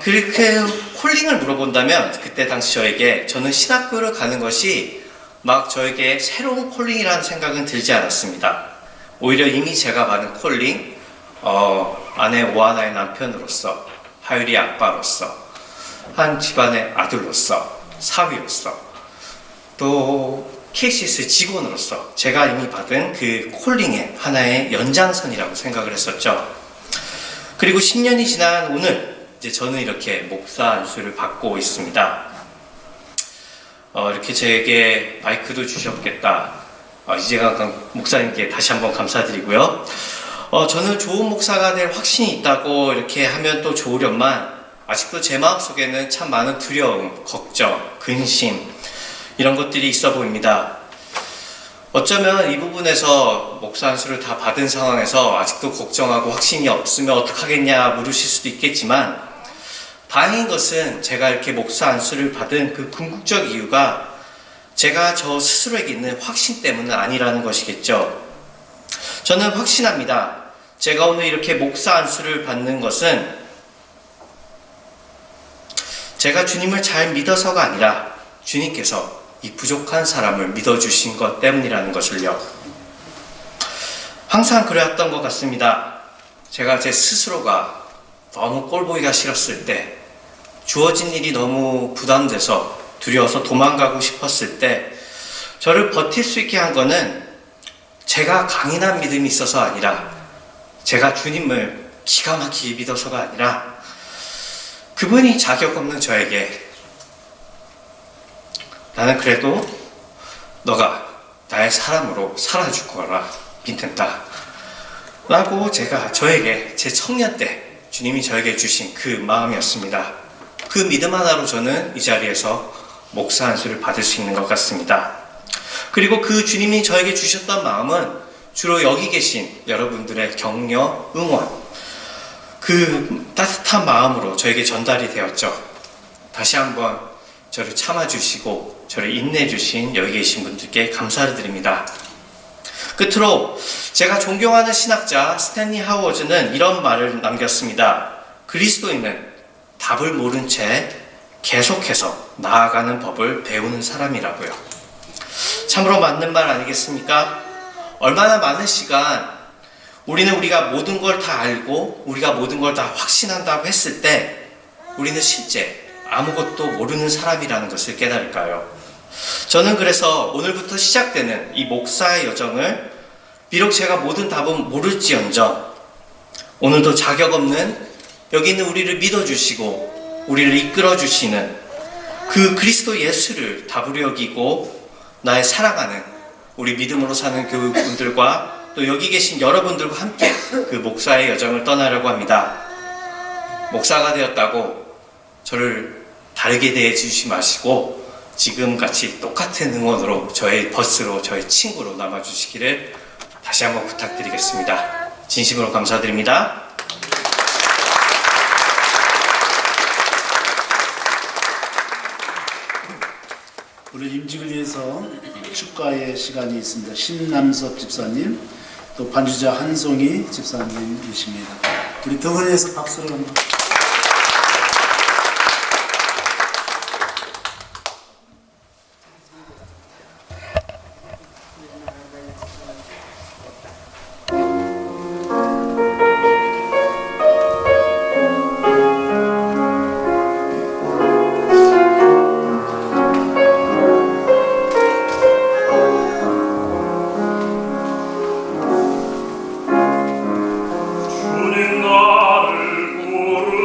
그렇게 콜링을 물어본다면 그때 당시 저에게 저는 신학교를 가는 것이 막 저에게 새로운 콜링이라는 생각은 들지 않았습니다. 오히려 이미 제가 받은 콜링, 아내 오하나의 남편으로서, 하율이 아빠로서, 한 집안의 아들로서, 사위로서, 또 KCS 직원으로서 제가 이미 받은 그 콜링의 하나의 연장선이라고 생각을 했었죠. 그리고 10년이 지난 오늘 이제 저는 이렇게 목사 안수를 받고 있습니다. 이렇게 제게 마이크도 주셨겠다. 이재강 목사님께 다시 한번 감사드리고요. 저는 좋은 목사가 될 확신이 있다고 이렇게 하면 또 좋으련만 아직도 제 마음속에는 참 많은 두려움, 걱정, 근심 이런 것들이 있어 보입니다. 어쩌면 이 부분에서 목사 안수를 다 받은 상황에서 아직도 걱정하고 확신이 없으면 어떡하겠냐 물으실 수도 있겠지만 다행인 것은 제가 이렇게 목사 안수를 받은 그 궁극적 이유가 제가 저 스스로에게 있는 확신 때문은 아니라는 것이겠죠. 저는 확신합니다. 제가 오늘 이렇게 목사 안수를 받는 것은 제가 주님을 잘 믿어서가 아니라 주님께서 이 부족한 사람을 믿어주신 것 때문이라는 것을요. 항상 그래왔던 것 같습니다. 제가 제 스스로가 너무 꼴보기가 싫었을 때, 주어진 일이 너무 부담돼서 두려워서 도망가고 싶었을 때 저를 버틸 수 있게 한 거는 제가 강인한 믿음이 있어서 아니라 제가 주님을 기가 막히게 믿어서가 아니라 그분이 자격 없는 저에게 나는 그래도 너가 나의 사람으로 살아줄 거라 믿는다 라고 제가 저에게 제 청년 때 주님이 저에게 주신 그 마음이었습니다. 그 믿음 하나로 저는 이 자리에서 목사 안수를 받을 수 있는 것 같습니다. 그리고 그 주님이 저에게 주셨던 마음은 주로 여기 계신 여러분들의 격려, 응원, 그 따뜻한 마음으로 저에게 전달이 되었죠. 다시 한번 저를 참아주시고 저를 인내해주신 여기 계신 분들께 감사를 드립니다. 끝으로 제가 존경하는 신학자 스탠리 하워즈는 이런 말을 남겼습니다. 그리스도인은 답을 모른 채 계속해서 나아가는 법을 배우는 사람이라고요. 참으로 맞는 말 아니겠습니까? 얼마나 많은 시간 우리가 모든 걸 다 알고 우리가 모든 걸 다 확신한다고 했을 때 우리는 실제 아무것도 모르는 사람이라는 것을 깨달을까요? 저는 그래서 오늘부터 시작되는 이 목사의 여정을 비록 제가 모든 답은 모를지언정 오늘도 자격 없는 여기 있는 우리를 믿어주시고 우리를 이끌어주시는 그 그리스도 예수를 답으로 여기고 나의 사랑하는 우리 믿음으로 사는 교우분들과 또 여기 계신 여러분들과 함께 그 목사의 여정을 떠나려고 합니다. 목사가 되었다고 저를 다르게 대해주지 마시고 지금같이 똑같은 응원으로 저의 버스로 저의 친구로 남아주시기를 다시 한번 부탁드리겠습니다. 진심으로 감사드립니다. 오늘 임직을 위해서 축가의 시간이 있습니다. 신남섭 집사님, 또 반주자 한송이 집사님이십니다. 우리 두 분에서 박수를 한번. 주님 나를 부르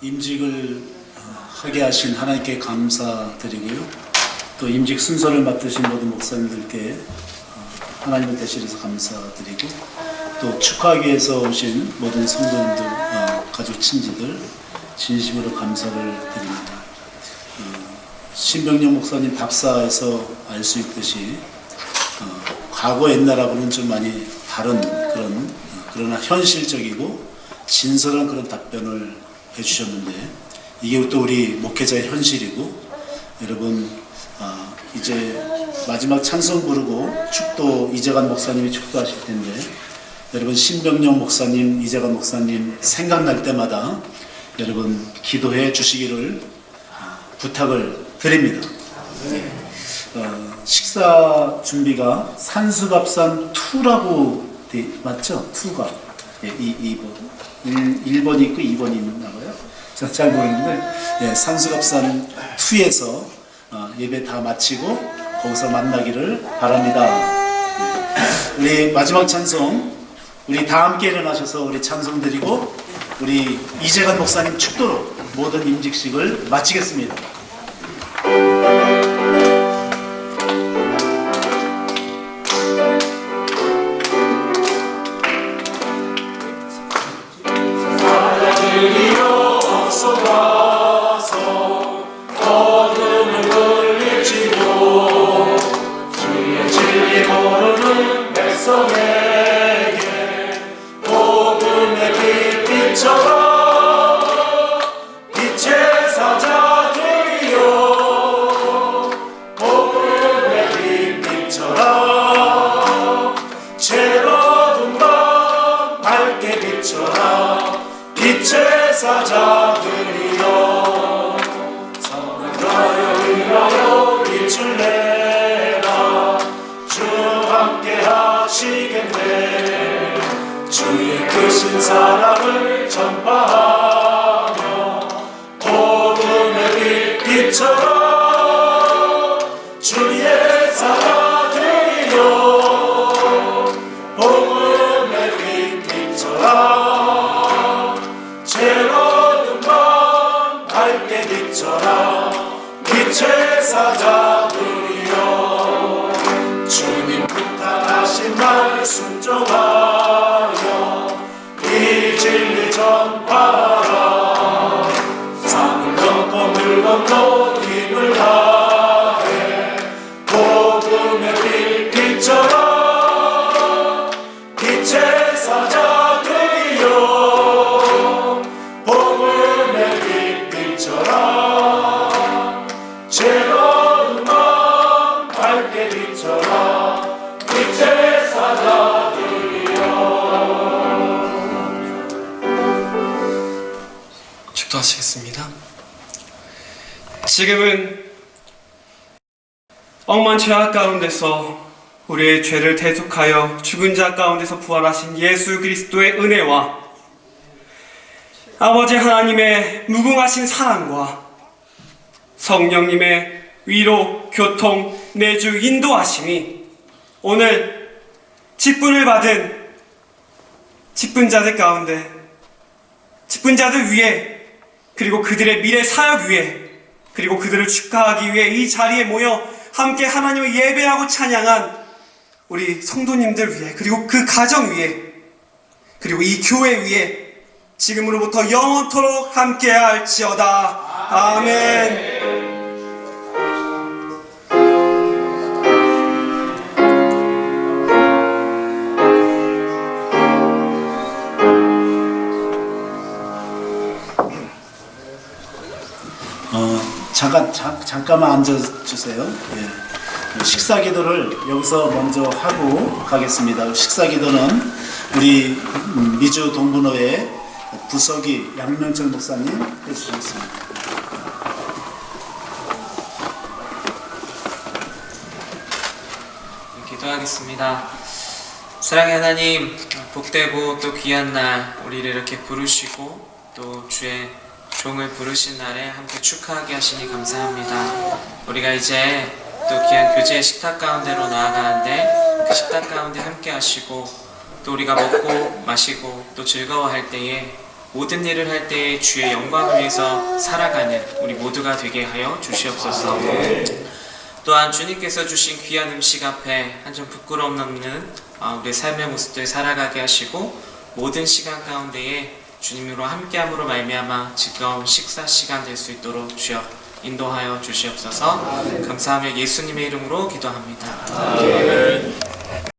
임직을 하게 하신 하나님께 감사드리고요. 또 임직 순서를 맡으신 모든 목사님들께 하나님을 대신해서 감사드리고, 또 축하하기 위해서 오신 모든 성도님들, 가족 친지들 진심으로 감사를 드립니다. 신병영 목사님 답사에서 알 수 있듯이 과거 옛날하고는 좀 많이 다른 그러나 현실적이고 진솔한 그런 답변을 해주셨는데, 이게 또 우리 목회자의 현실이고, 여러분 이제 마지막 찬송 부르고 축도 이재관 목사님이 축도하실 텐데, 여러분 신병영 목사님, 이재관 목사님 생각날 때마다 여러분 기도해 주시기를 부탁을 드립니다. 식사 준비가 산수갑산 2라고 맞죠? 2가 1번이 있고 2번이 있나 봐요. 제가 잘 모르겠는데, 산수갑산 2에서 예배 다 마치고 거기서 만나기를 바랍니다. 우리 마지막 찬송, 우리 다 함께 일어나셔서 우리 찬송 드리고 우리 이재관 목사님 축도로 모든 임직식을 마치겠습니다. 사랑을 이루소서 빛처럼 주의 사랑들이여 복음의 빛처럼 죄로운 밤 밝게 비춰라 빛의 사자들이여 주님 부탁하신 말 순종하여 이 진리 전파하라 산을 넘고 물 건너 힘을 다해 복음의 빛처럼 빛의 사자들이여 복음의 빛처럼 죄로운 마음 밝게 비춰라 빛의 사자들이여. 축도하시겠습니다. 지금은 억만 죄악 가운데서 우리의 죄를 대속하여 죽은 자 가운데서 부활하신 예수 그리스도의 은혜와 아버지 하나님의 무궁하신 사랑과 성령님의 위로, 교통, 내주, 인도하심이 오늘 직분을 받은 직분자들 가운데 직분자들 위해 그리고 그들의 미래 사역 위해 그리고 그들을 축하하기 위해 이 자리에 모여 함께 하나님을 예배하고 찬양한 우리 성도님들 위해 그리고 그 가정 위해 그리고 이 교회 위해 지금으로부터 영원토록 함께할지어다. 아멘. 잠깐만 앉아주세요. 예. 식사 기도를 여기서 먼저 하고 가겠습니다. 식사 기도는 우리 미주 동분호의 부석이 양명철 목사님 해주시겠습니다. 기도하겠습니다. 사랑의 하나님, 복되고 또 귀한 날 우리를 이렇게 부르시고 또 주의 종을 부르신 날에 함께 축하하게 하시니 감사합니다. 우리가 이제 또 귀한 교제의 식탁 가운데로 나아가는데 그 식탁 가운데 함께 하시고 또 우리가 먹고 마시고 또 즐거워할 때에 모든 일을 할 때에 주의 영광을 위해서 살아가는 우리 모두가 되게 하여 주시옵소서. 또한 주님께서 주신 귀한 음식 앞에 한 점 부끄러움 없는 우리의 삶의 모습들 살아가게 하시고 모든 시간 가운데에 주님으로 함께함으로 말미암아 즐거운 식사 시간 될 수 있도록 주여 인도하여 주시옵소서. 감사하며 예수님의 이름으로 기도합니다. 아멘.